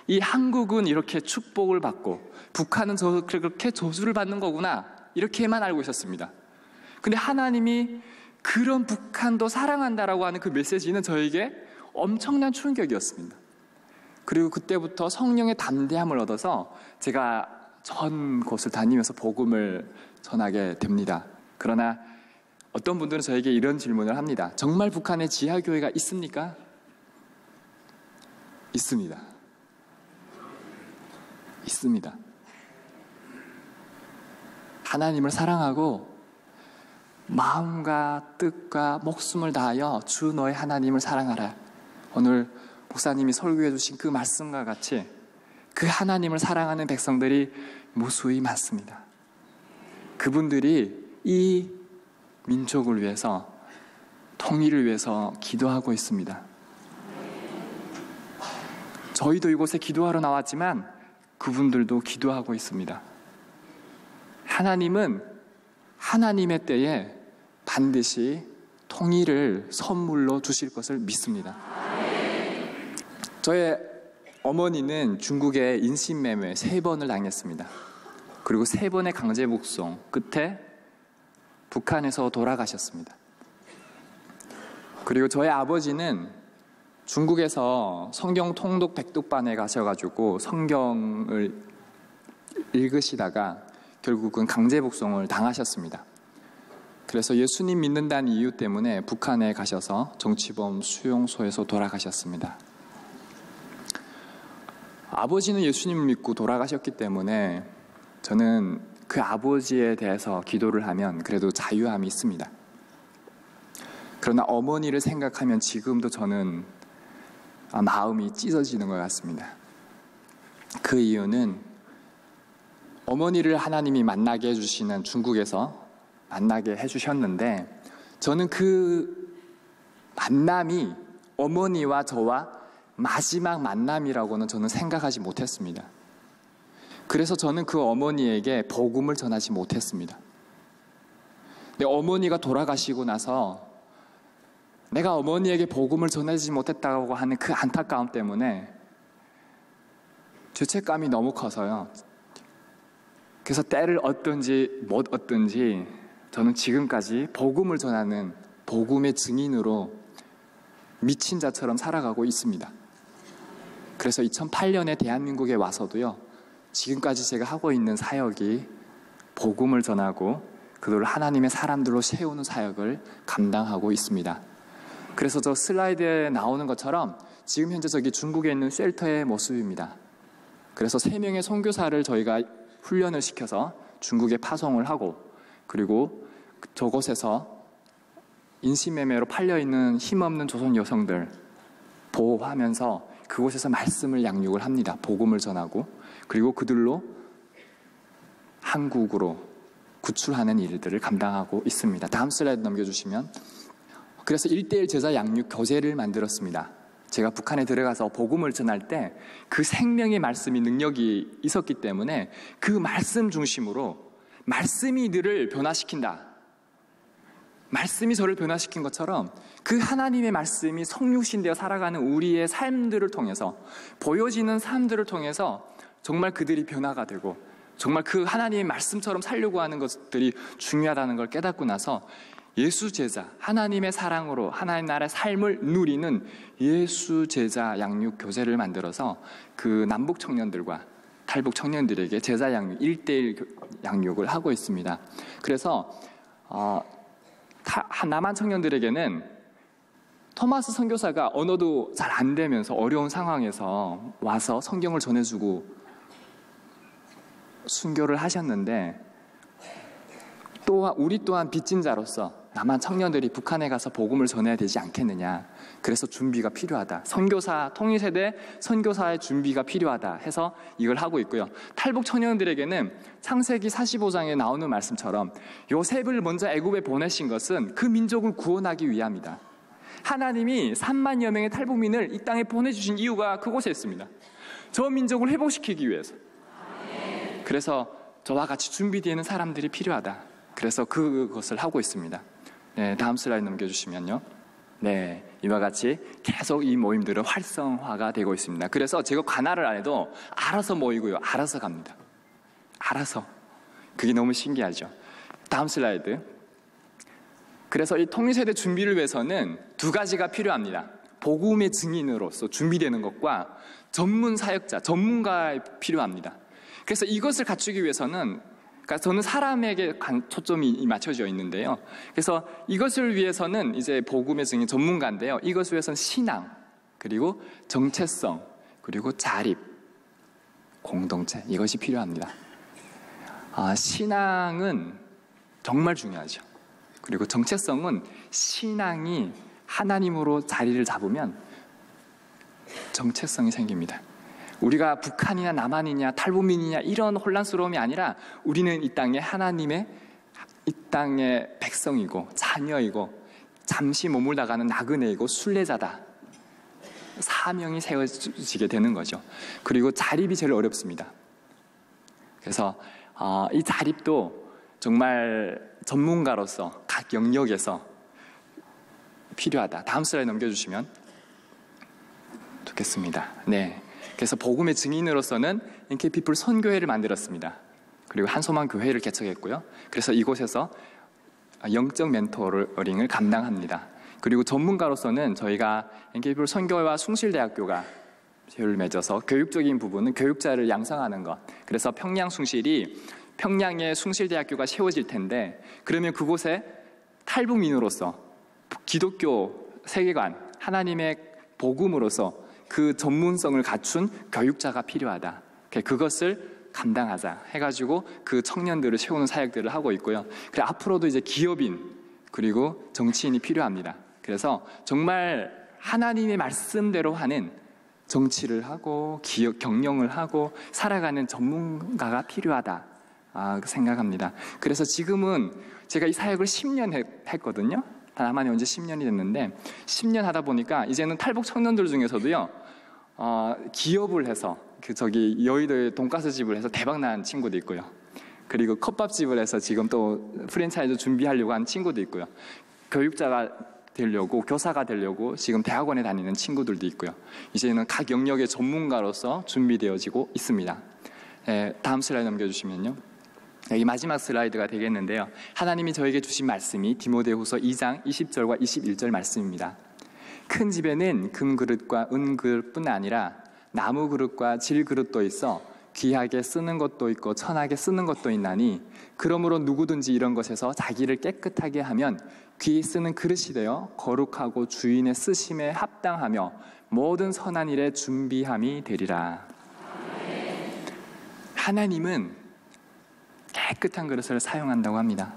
Speaker 3: 이 한국은 이렇게 축복을 받고 북한은 그렇게 저주를 받는 거구나, 이렇게만 알고 있었습니다. 근데 하나님이 그런 북한도 사랑한다라고 하는 그 메시지는 저에게 엄청난 충격이었습니다. 그리고 그때부터 성령의 담대함을 얻어서 제가 전 곳을 다니면서 복음을 전하게 됩니다. 그러나 어떤 분들은 저에게 이런 질문을 합니다. 정말 북한에 지하교회가 있습니까? 있습니다. 있습니다. 하나님을 사랑하고 마음과 뜻과 목숨을 다하여 주 너의 하나님을 사랑하라. 오늘 목사님이 설교해 주신 그 말씀과 같이 그 하나님을 사랑하는 백성들이 무수히 많습니다. 그분들이 이 민족을 위해서, 통일을 위해서 기도하고 있습니다. 저희도 이곳에 기도하러 나왔지만 그분들도 기도하고 있습니다. 하나님은 하나님의 때에 반드시 통일을 선물로 주실 것을 믿습니다. 저의 어머니는 중국에 인신매매 3번을 당했습니다. 그리고 3번의 강제 북송 끝에 북한에서 돌아가셨습니다. 그리고 저의 아버지는 중국에서 성경 통독 백독반에 가셔가지고 성경을 읽으시다가 결국은 강제 북송을 당하셨습니다. 그래서 예수님 믿는다는 이유 때문에 북한에 가셔서 정치범 수용소에서 돌아가셨습니다. 아버지는 예수님을 믿고 돌아가셨기 때문에 저는 그 아버지에 대해서 기도를 하면 그래도 자유함이 있습니다. 그러나 어머니를 생각하면 지금도 저는 마음이 찢어지는 것 같습니다. 그 이유는 어머니를 하나님이 만나게 해주시는 중국에서 만나게 해주셨는데, 저는 그 만남이 어머니와 저와 마지막 만남이라고는 저는 생각하지 못했습니다. 그래서 저는 그 어머니에게 복음을 전하지 못했습니다. 근데 어머니가 돌아가시고 나서 내가 어머니에게 복음을 전하지 못했다고 하는 그 안타까움 때문에 죄책감이 너무 커서요. 그래서 때를 얻든지 못 얻든지 저는 지금까지 복음을 전하는 복음의 증인으로 미친 자처럼 살아가고 있습니다. 그래서 2008년에 대한민국에 와서도요, 지금까지 제가 하고 있는 사역이 복음을 전하고 그들을 하나님의 사람들로 세우는 사역을 감당하고 있습니다. 그래서 저 슬라이드에 나오는 것처럼 지금 현재 저기 중국에 있는 쉘터의 모습입니다. 그래서 3명의 선교사를 저희가 훈련을 시켜서 중국에 파송을 하고, 그리고 저곳에서 인신매매로 팔려있는 힘없는 조선 여성들 보호하면서 그곳에서 말씀을 양육을 합니다. 복음을 전하고, 그리고 그들로 한국으로 구출하는 일들을 감당하고 있습니다. 다음 슬라이드 넘겨주시면, 그래서 1:1 제자 양육 교재를 만들었습니다. 제가 북한에 들어가서 복음을 전할 때 그 생명의 말씀이 능력이 있었기 때문에 그 말씀 중심으로, 말씀이 너를 변화시킨다, 말씀이 저를 변화시킨 것처럼 그 하나님의 말씀이 성육신 되어 살아가는 우리의 삶들을 통해서, 보여지는 삶들을 통해서 정말 그들이 변화가 되고, 정말 그 하나님의 말씀처럼 살려고 하는 것들이 중요하다는 걸 깨닫고 나서 예수 제자, 하나님의 사랑으로 하나님 나라의 삶을 누리는 예수 제자 양육 교재를 만들어서 그 남북 청년들과 탈북 청년들에게 제자 양육, 1:1 양육을 하고 있습니다. 그래서 남한 청년들에게는 토마스 선교사가 언어도 잘 안 되면서 어려운 상황에서 와서 성경을 전해주고 순교를 하셨는데, 또한 우리 또한 빚진 자로서 남한 청년들이 북한에 가서 복음을 전해야 되지 않겠느냐, 그래서 준비가 필요하다, 선교사, 통일세대 선교사의 준비가 필요하다 해서 이걸 하고 있고요. 탈북 청년들에게는 창세기 45장에 나오는 말씀처럼 요셉을 먼저 애굽에 보내신 것은 그 민족을 구원하기 위함이다. 하나님이 3만여 명의 탈북민을 이 땅에 보내주신 이유가 그곳에 있습니다. 저 민족을 회복시키기 위해서. 그래서 저와 같이 준비되어 있는 사람들이 필요하다. 그래서 그것을 하고 있습니다. 네, 다음 슬라이드 넘겨주시면요. 네, 이와 같이 계속 이 모임들은 활성화가 되고 있습니다. 그래서 제가 관할을 안 해도 알아서 모이고요, 알아서 갑니다. 알아서. 그게 너무 신기하죠. 다음 슬라이드. 그래서 이 통일세대 준비를 위해서는 2가지가 필요합니다. 복음의 증인으로서 준비되는 것과 전문 사역자, 전문가가 필요합니다. 그래서 이것을 갖추기 위해서는, 그러니까 저는 사람에게 초점이 맞춰져 있는데요. 그래서 이것을 위해서는 이제 복음의 증인 전문가인데요. 이것을 위해서는 신앙, 그리고 정체성, 그리고 자립, 공동체, 이것이 필요합니다. 신앙은 정말 중요하죠. 그리고 정체성은 신앙이 하나님으로 자리를 잡으면 정체성이 생깁니다. 우리가 북한이냐 남한이냐 탈북민이냐 이런 혼란스러움이 아니라 우리는 이 땅에 하나님의, 이 땅의 백성이고 자녀이고 잠시 머물다가는 나그네이고 순례자다. 사명이 세워지게 되는 거죠. 그리고 자립이 제일 어렵습니다. 그래서 이 자립도 정말 전문가로서 각 영역에서 필요하다. 다음 슬라이드 넘겨주시면 좋겠습니다. 네. 그래서 복음의 증인으로서는 NK피플 선교회를 만들었습니다. 그리고 한소망 교회를 개척했고요. 그래서 이곳에서 영적 멘토링을 감당합니다. 그리고 전문가로서는 저희가 NK피플 선교회와 숭실대학교가 제휴를 맺어서 교육적인 부분은 교육자를 양성하는 것. 그래서 평양 숭실이, 평양에 숭실대학교가 세워질 텐데, 그러면 그곳에 탈북민으로서 기독교 세계관, 하나님의 복음으로서 그 전문성을 갖춘 교육자가 필요하다. 그것을 감당하자 해가지고 그 청년들을 채우는 사역들을 하고 있고요. 그래 앞으로도 이제 기업인 그리고 정치인이 필요합니다. 그래서 정말 하나님의 말씀대로 하는 정치를 하고 기업 경영을 하고 살아가는 전문가가 필요하다 생각합니다. 그래서 지금은 제가 이 사역을 10년 했거든요. 다만 언제 10년이 됐는데 10년 하다 보니까 이제는 탈북 청년들 중에서도요 기업을 해서 저기 여의도에 돈가스 집을 해서 대박 난 친구도 있고요. 그리고 컵밥집을 해서 지금 또 프랜차이즈 준비하려고 하는 친구도 있고요. 교육자가 되려고, 교사가 되려고 지금 대학원에 다니는 친구들도 있고요. 이제는 각 영역의 전문가로서 준비되어지고 있습니다. 다음 슬라이드 넘겨주시면요. 여기 마지막 슬라이드가 되겠는데요. 하나님이 저에게 주신 말씀이 디모데후서 2장 20절과 21절 말씀입니다. 큰 집에는 금그릇과 은그릇뿐 아니라 나무 그릇과 질 그릇도 있어 귀하게 쓰는 것도 있고 천하게 쓰는 것도 있나니 그러므로 누구든지 이런 것에서 자기를 깨끗하게 하면 귀 쓰는 그릇이 되어 거룩하고 주인의 쓰심에 합당하며 모든 선한 일에 준비함이 되리라. 하나님은 깨끗한 그릇을 사용한다고 합니다.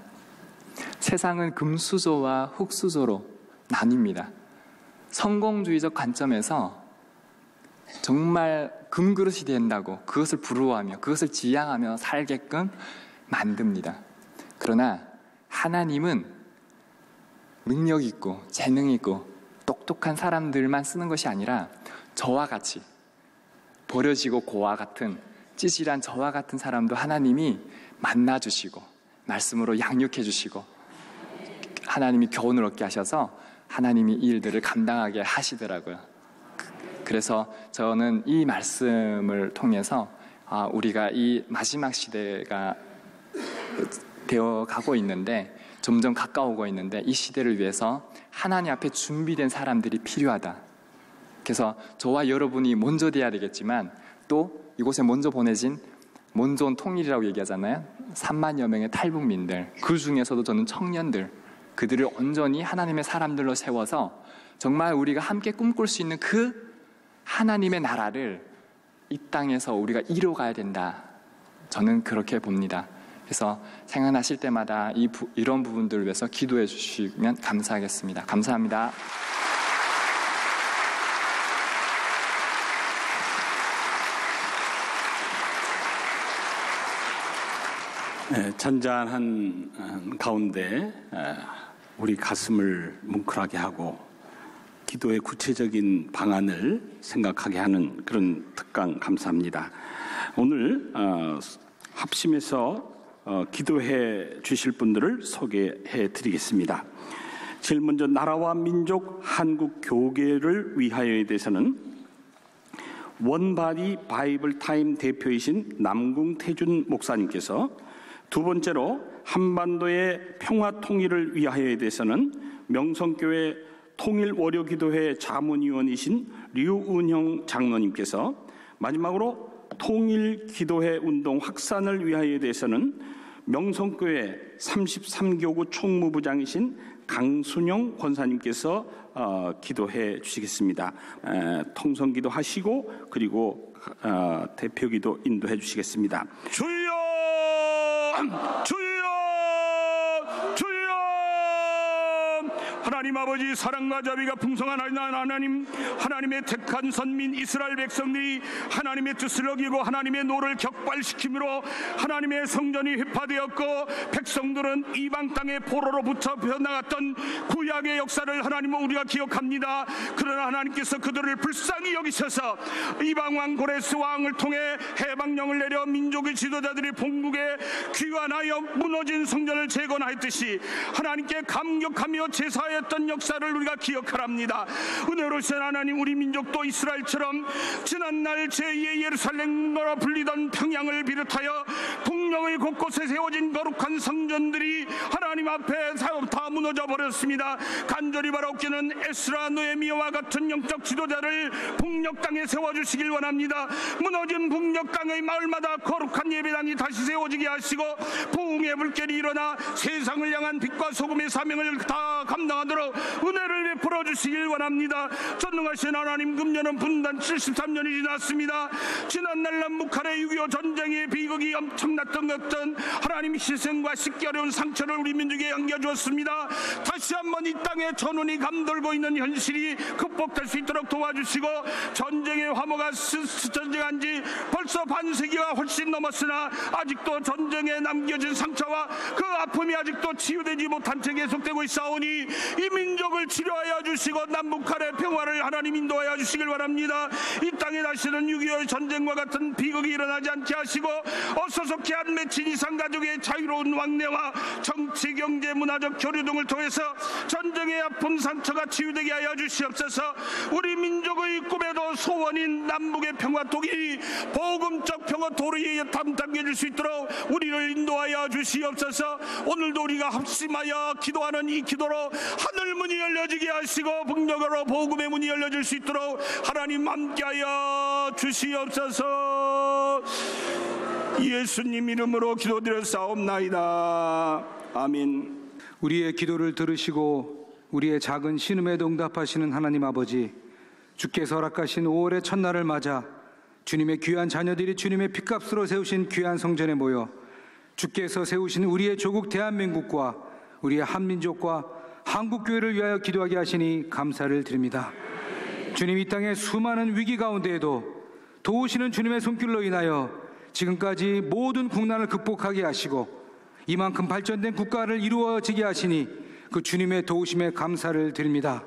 Speaker 3: 세상은 금수저와 흙수저로 나뉩니다. 성공주의적 관점에서 정말 금그릇이 된다고 그것을 부러워하며 그것을 지향하며 살게끔 만듭니다. 그러나 하나님은 능력 있고 재능 있고 똑똑한 사람들만 쓰는 것이 아니라 저와 같이 버려지고 고와 같은 찌질한 저와 같은 사람도 하나님이 만나주시고 말씀으로 양육해 주시고 하나님이 교훈을 얻게 하셔서 하나님이 이 일들을 감당하게 하시더라고요. 그래서 저는 이 말씀을 통해서 우리가 이 마지막 시대가 되어 가고 있는데 점점 가까우고 있는데 이 시대를 위해서 하나님 앞에 준비된 사람들이 필요하다. 그래서 저와 여러분이 먼저 돼야 되겠지만 또 이곳에 먼저 보내진 먼저 온 통일이라고 얘기하잖아요. 3만여 명의 탈북민들, 그 중에서도 저는 청년들, 그들을 온전히 하나님의 사람들로 세워서 정말 우리가 함께 꿈꿀 수 있는 그 하나님의 나라를 이 땅에서 우리가 이뤄가야 된다. 저는 그렇게 봅니다. 그래서 생각나실 때마다 이런 부분들을 위해서 기도해 주시면 감사하겠습니다. 감사합니다.
Speaker 1: 잔잔한 가운데 우리 가슴을 뭉클하게 하고 기도의 구체적인 방안을 생각하게 하는 그런 특강 감사합니다. 오늘 합심해서 기도해 주실 분들을 소개해 드리겠습니다. 제일 먼저 나라와 민족 한국 교계를 위하여에 대해서는 원바디 바이블 타임 대표이신 남궁태준 목사님께서, 두 번째로 한반도의 평화 통일을 위하여에 대해서는 명성교회 통일월요기도회 자문위원이신 류은형 장로님께서, 마지막으로 통일기도회 운동 확산을 위하여에 대해서는 명성교회 33교구 총무부장이신 강순영 권사님께서 기도해 주시겠습니다. 통성기도 하시고 그리고 대표기도 인도해 주시겠습니다. 주여! 주여! 주여! 하나님 아버지, 사랑과 자비가 풍성한 하나님, 하나님의 택한 선민 이스라엘 백성들이 하나님의 뜻을 어기고 하나님의 노를 격발시킴으로 하나님의 성전이 회파되었고 백성들은 이방 땅의 포로로 붙잡혀 나갔던 구약의 역사를 하나님은 우리가 기억합니다. 그러나 하나님께서 그들을 불쌍히 여기셔서 이방 왕 고레스 왕을 통해 해방령을 내려 민족의 지도자들이 본국에 귀환하여 무너진 성전을 재건하였듯이 하나님께 감격하며 제사했던 역사를 우리가 기억하랍니다. 은혜로우신 하나님, 우리 민족도 이스라엘처럼 지난날 제2의 예루살렘으로 불리던 평양을 비롯하여 북녘의 곳곳에 세워진 거룩한 성전들이 하나님 앞에 다 무너져 버렸습니다. 간절히 바라옵기는 에스라 느헤미야와 같은 영적 지도자를 북녘 땅에 세워주시길 원합니다. 무너진 북녘 땅의 마을마다 거룩한 예배당이 다시 세워지게 하시고 부흥의 불길이 일어나 세상을 향한 빛과 소금의 사명을 다 감당하도록 은혜를 베풀어 주시길 원합니다. 전능하신 하나님, 금년은 분단 73년이 지났습니다. 지난날 남북한의 6.25 전쟁의 비극이 엄청났던 것은 하나님 희생과 씻기 어려운 상처를 우리 민족에 안겨주었습니다. 다시 한번 이 땅에 전운이 감돌고 있는 현실이 극복될 수 있도록 도와주시고, 전쟁의 화모가 전쟁한 지 벌써 반세기가 훨씬 넘었으나 아직도 전쟁에 남겨진 상처와 그 아픔이 아직도 치유되지 못한 채 계속되고 있사오니 이 민족을 치료하여 주시고 남북한의 평화를 하나님 인도하여 주시길 바랍니다. 이 땅에 다시는 6.25 전쟁과 같은 비극이 일어나지 않게 하시고 어소속히 한 맺힌 이상 가족의 자유로운 왕래와 정치, 경제, 문화적 교류 등을 통해서 전쟁의 아픔, 상처가 치유되게 하여 주시옵소서. 우리 민족의 꿈에도 소원인 남북의 평화통일이 복음적 평화 도리에 담당해질 수 있도록 우리를 인도하여 주시옵소서. 오늘도 우리가 합심하여 기도하는 이 기도로 하늘 문이 열려지게 하시고 북녘으로 복음의 문이 열려질 수 있도록 하나님 함께하여 주시옵소서. 예수님 이름으로 기도드렸사옵나이다. 아멘.
Speaker 4: 우리의 기도를 들으시고 우리의 작은 신음에도 응답하시는 하나님 아버지, 주께서 허락하신 5월의 첫날을 맞아 주님의 귀한 자녀들이 주님의 핏값으로 세우신 귀한 성전에 모여 주께서 세우신 우리의 조국 대한민국과 우리의 한민족과 한국교회를 위하여 기도하게 하시니 감사를 드립니다. 주님, 이 땅의 수많은 위기 가운데에도 도우시는 주님의 손길로 인하여 지금까지 모든 국난을 극복하게 하시고 이만큼 발전된 국가를 이루어지게 하시니 그 주님의 도우심에 감사를 드립니다.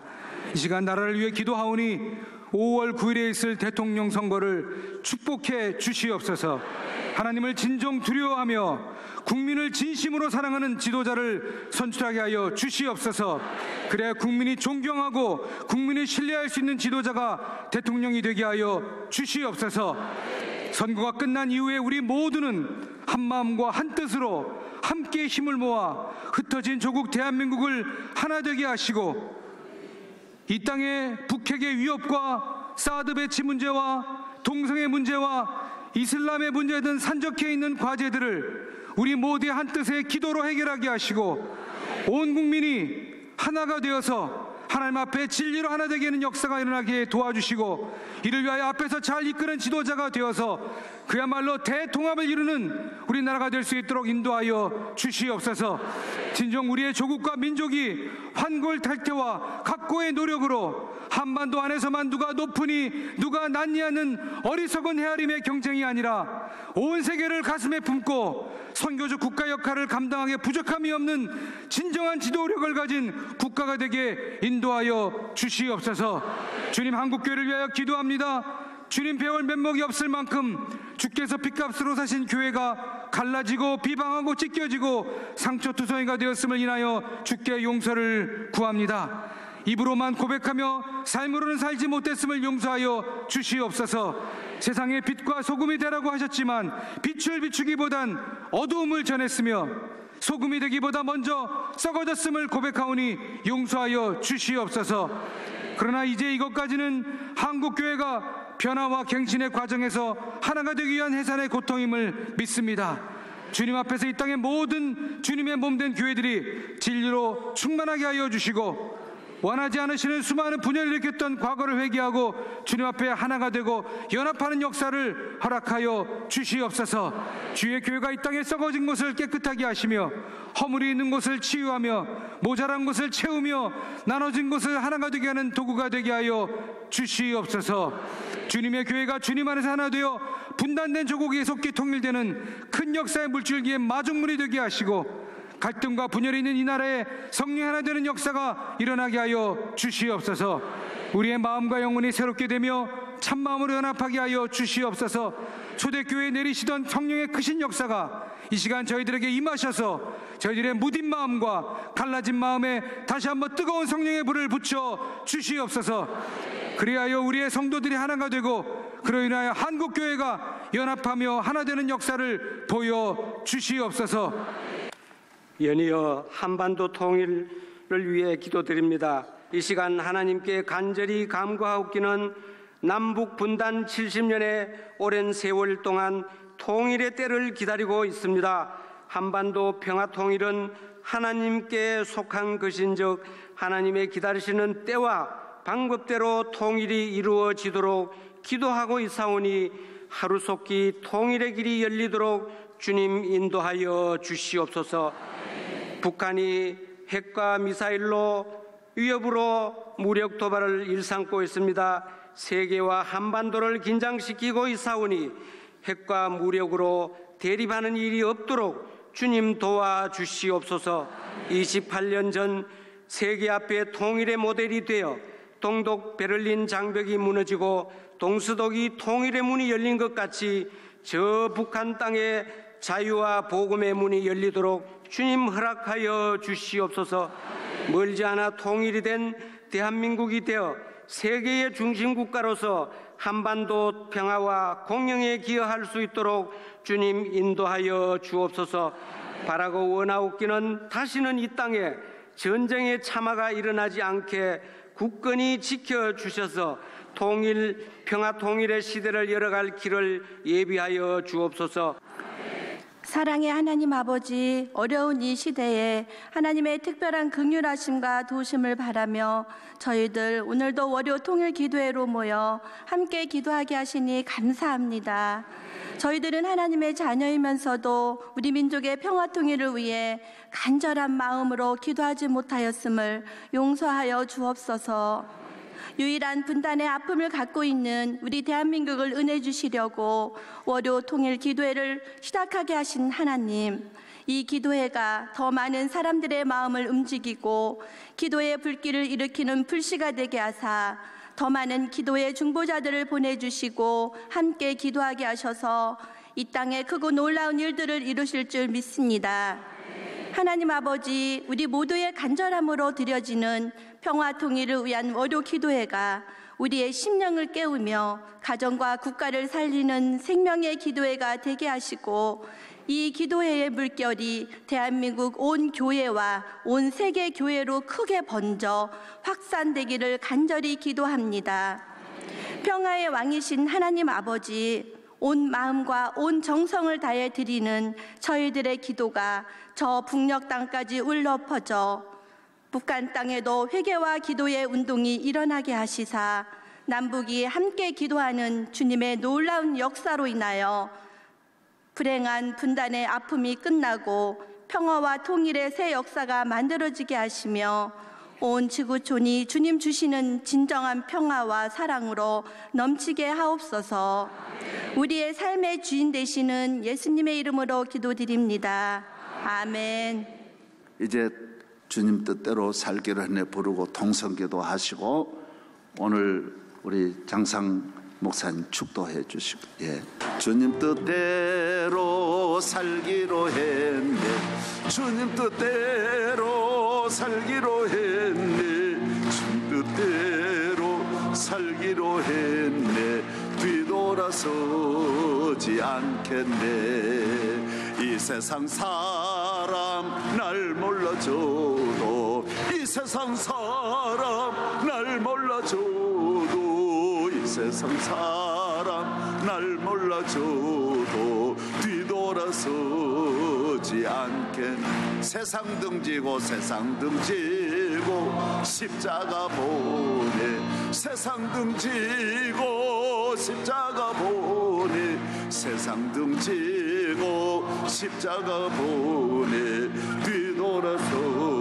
Speaker 4: 이 시간 나라를 위해 기도하오니 5월 9일에 있을 대통령 선거를 축복해 주시옵소서. 하나님을 진정 두려워하며 국민을 진심으로 사랑하는 지도자를 선출하게 하여 주시옵소서. 그래야 국민이 존경하고 국민이 신뢰할 수 있는 지도자가 대통령이 되게 하여 주시옵소서. 선거가 끝난 이후에 우리 모두는 한마음과 한뜻으로 함께 힘을 모아 흩어진 조국 대한민국을 하나 되게 하시고 이 땅의 북핵의 위협과 사드 배치 문제와 동성애 문제와 이슬람의 문제 등 산적해 있는 과제들을 우리 모두의 한뜻의 기도로 해결하게 하시고 온 국민이 하나가 되어서 하나님 앞에 진리로 하나 되게 하는 역사가 일어나게 도와주시고 이를 위하여 앞에서 잘 이끄는 지도자가 되어서 그야말로 대통합을 이루는 우리나라가 될 수 있도록 인도하여 주시옵소서. 진정 우리의 조국과 민족이 환골탈태와 각고의 노력으로 한반도 안에서만 누가 높으니 누가 낮니 하는 어리석은 헤아림의 경쟁이 아니라 온 세계를 가슴에 품고 선교적 국가 역할을 감당하기에 부족함이 없는 진정한 지도력을 가진 국가가 되게 인도하여 주시옵소서. 주님, 한국교회를 위하여 기도합니다. 주님 배울 면목이 없을 만큼 주께서 핏값으로 사신 교회가 갈라지고 비방하고 찢겨지고 상처투성이가 되었음을 인하여 주께 용서를 구합니다. 입으로만 고백하며 삶으로는 살지 못했음을 용서하여 주시옵소서. 세상의 빛과 소금이 되라고 하셨지만 빛을 비추기보단 어두움을 전했으며 소금이 되기보다 먼저 썩어졌음을 고백하오니 용서하여 주시옵소서. 그러나 이제 이것까지는 한국교회가 변화와 갱신의 과정에서 하나가 되기 위한 해산의 고통임을 믿습니다. 주님 앞에서 이 땅의 모든 주님의 몸된 교회들이 진리로 충만하게 하여 주시고 원하지 않으시는 수많은 분열을 일으켰던 과거를 회개하고 주님 앞에 하나가 되고 연합하는 역사를 허락하여 주시옵소서. 주의 교회가 이 땅에 썩어진 곳을 깨끗하게 하시며 허물이 있는 곳을 치유하며 모자란 곳을 채우며 나눠진 곳을 하나가 되게 하는 도구가 되게 하여 주시옵소서. 주님의 교회가 주님 안에서 하나 되어 분단된 조국이 속히 통일되는 큰 역사의 물줄기의 마중물이 되게 하시고 갈등과 분열이 있는 이 나라에 성령 하나 되는 역사가 일어나게 하여 주시옵소서. 우리의 마음과 영혼이 새롭게 되며 참마음으로 연합하게 하여 주시옵소서. 초대교회에 내리시던 성령의 크신 역사가 이 시간 저희들에게 임하셔서 저희들의 무딘 마음과 갈라진 마음에 다시 한번 뜨거운 성령의 불을 붙여 주시옵소서. 그리하여 우리의 성도들이 하나가 되고 그로 인하여 한국교회가 연합하며 하나 되는 역사를 보여 주시옵소서.
Speaker 5: 연이어 한반도 통일을 위해 기도드립니다. 이 시간 하나님께 간절히 감사하옵기는 남북 분단 70년의 오랜 세월 동안 통일의 때를 기다리고 있습니다. 한반도 평화 통일은 하나님께 속한 것인즉 하나님의 기다리시는 때와 방법대로 통일이 이루어지도록 기도하고 있사오니 하루속히 통일의 길이 열리도록 주님 인도하여 주시옵소서. 북한이 핵과 미사일로 위협으로 무력 도발을 일삼고 있습니다. 세계와 한반도를 긴장시키고 있사오니 핵과 무력으로 대립하는 일이 없도록 주님 도와주시옵소서. 28년 전 세계 앞에 통일의 모델이 되어 동독 베를린 장벽이 무너지고 동서독이 통일의 문이 열린 것 같이 저 북한 땅에 자유와 복음의 문이 열리도록 주님 허락하여 주시옵소서. 멀지 않아 통일이 된 대한민국이 되어 세계의 중심국가로서 한반도 평화와 공영에 기여할 수 있도록 주님 인도하여 주옵소서. 바라고 원하옵기는 다시는 이 땅에 전쟁의 참화가 일어나지 않게 굳건히 지켜주셔서 평화 통일의 시대를 열어갈 길을 예비하여 주옵소서.
Speaker 6: 사랑의 하나님 아버지, 어려운 이 시대에 하나님의 특별한 긍휼하심과 도우심을 바라며 저희들 오늘도 월요 통일 기도회로 모여 함께 기도하게 하시니 감사합니다. 저희들은 하나님의 자녀이면서도 우리 민족의 평화 통일을 위해 간절한 마음으로 기도하지 못하였음을 용서하여 주옵소서. 유일한 분단의 아픔을 갖고 있는 우리 대한민국을 은혜 주시려고 월요 통일 기도회를 시작하게 하신 하나님, 이 기도회가 더 많은 사람들의 마음을 움직이고 기도의 불길을 일으키는 불씨가 되게 하사 더 많은 기도의 중보자들을 보내주시고 함께 기도하게 하셔서 이 땅에 크고 놀라운 일들을 이루실 줄 믿습니다. 하나님 아버지, 우리 모두의 간절함으로 드려지는 평화 통일을 위한 월요 기도회가 우리의 심령을 깨우며 가정과 국가를 살리는 생명의 기도회가 되게 하시고, 이 기도회의 물결이 대한민국 온 교회와 온 세계 교회로 크게 번져 확산되기를 간절히 기도합니다. 평화의 왕이신 하나님 아버지, 온 마음과 온 정성을 다해 드리는 저희들의 기도가 저 북녘 땅까지 울려 퍼져 북한 땅에도 회개와 기도의 운동이 일어나게 하시사 남북이 함께 기도하는 주님의 놀라운 역사로 인하여 불행한 분단의 아픔이 끝나고 평화와 통일의 새 역사가 만들어지게 하시며 온 지구촌이 주님 주시는 진정한 평화와 사랑으로 넘치게 하옵소서. 우리의 삶의 주인 되시는 예수님의 이름으로 기도드립니다. 아멘.
Speaker 7: 이제 주님 뜻대로 살기를 하네 부르고 통성기도 하시고, 오늘 우리 장상 목사님 축도해 주시고, 주님 뜻대로 살기로 했네, 주님 뜻대로 살기로 했네, 주님 뜻대로 살기로 했네, 뒤돌아서지 않겠네. 이 세상 사람 날 몰라줘도, 이 세상 사람 날 몰라줘도, 이 세상 사람 날 몰라줘도 뒤돌아서지 않겠네. 세상 등지고 세상 등지고 십자가 보내, 세상 등지고 십자가 보내, 세상 등지고 십자가 보내, 뒤돌아서지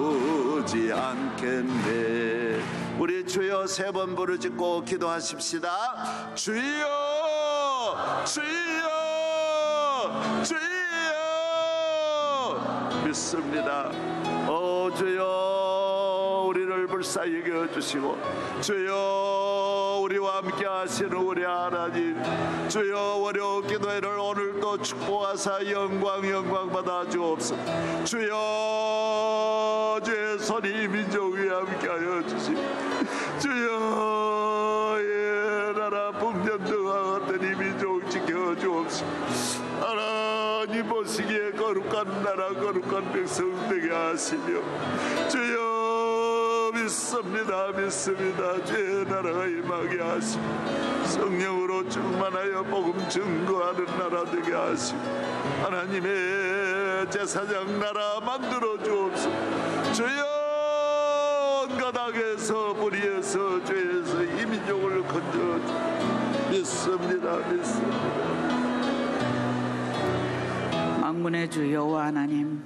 Speaker 7: 않겠네. 우리 주여 세 번 부르짖고 기도하십시다. 주여, 주여, 주여. 믿습니다. 주여, 우리를 불쌍히 여겨주시고, 주여, 우리와 함께 하시는 우리 하나님, 주여, 월요 기도회를 오늘도 축복하사 영광 받아 주옵소서. 주여, 주의 손이 민족 위에 함께 하여 주시고, 주여, 나라 풍년 등과 같은 이 민족 지켜 주옵소서. 하나님 보시기에 거룩한 나라 거룩한 백성 되게 하시며, 주여, 믿습니다. 주의 나라가 임하게 하시고 성령으로 충만하여 복음 증거하는 나라 되게 하시고 하나님의 제사장 나라 만들어 주옵소서. 주여, 온갖 악에서 불의에서 죄에서 이 민족을 건져 믿습니다.
Speaker 8: 만군의 주 여호와 하나님,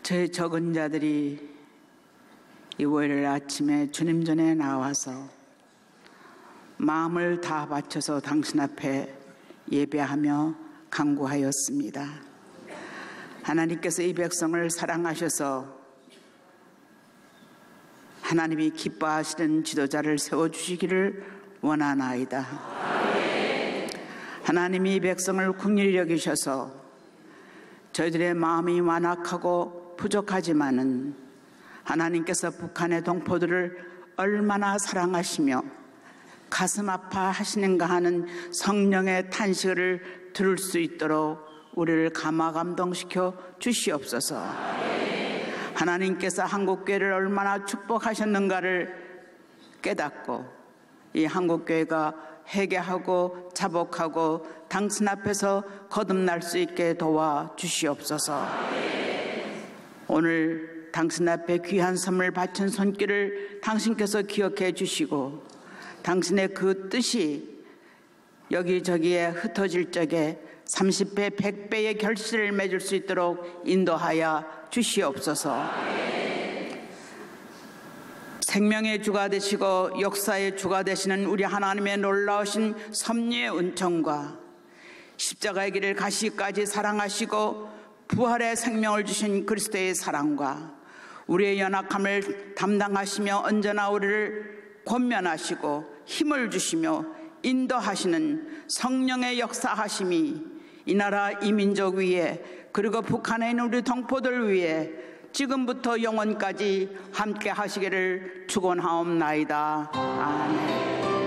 Speaker 8: 저희 적은 자들이 이 월요일 아침에 주님 전에 나와서 마음을 다 바쳐서 당신 앞에 예배하며 간구하였습니다. 하나님께서 이 백성을 사랑하셔서 하나님이 기뻐하시는 지도자를 세워주시기를 원하나이다. 하나님이 이 백성을 긍휼히 여기셔서 저희들의 마음이 완악하고 부족하지만은 하나님께서 북한의 동포들을 얼마나 사랑하시며 가슴 아파하시는가 하는 성령의 탄식을 들을 수 있도록 우리를 감화감동시켜 주시옵소서. 하나님께서 한국교회를 얼마나 축복하셨는가를 깨닫고 이 한국교회가 회개하고 자복하고 당신 앞에서 거듭날 수 있게 도와 주시옵소서. 오늘 당신 앞에 귀한 선물 바친 손길을 당신께서 기억해 주시고 당신의 그 뜻이 여기저기에 흩어질 적에 30배, 100배의 결실을 맺을 수 있도록 인도하여 주시옵소서. 생명의 주가 되시고 역사의 주가 되시는 우리 하나님의 놀라우신 섭리의 은총과 십자가의 길을 가시까지 사랑하시고 부활의 생명을 주신 그리스도의 사랑과 우리의 연약함을 담당하시며 언제나 우리를 권면하시고 힘을 주시며 인도하시는 성령의 역사하심이 이 나라 이 민족 위에 그리고 북한에 있는 우리 동포들 위에 지금부터 영원까지 함께 하시기를 축원하옵나이다. 아멘.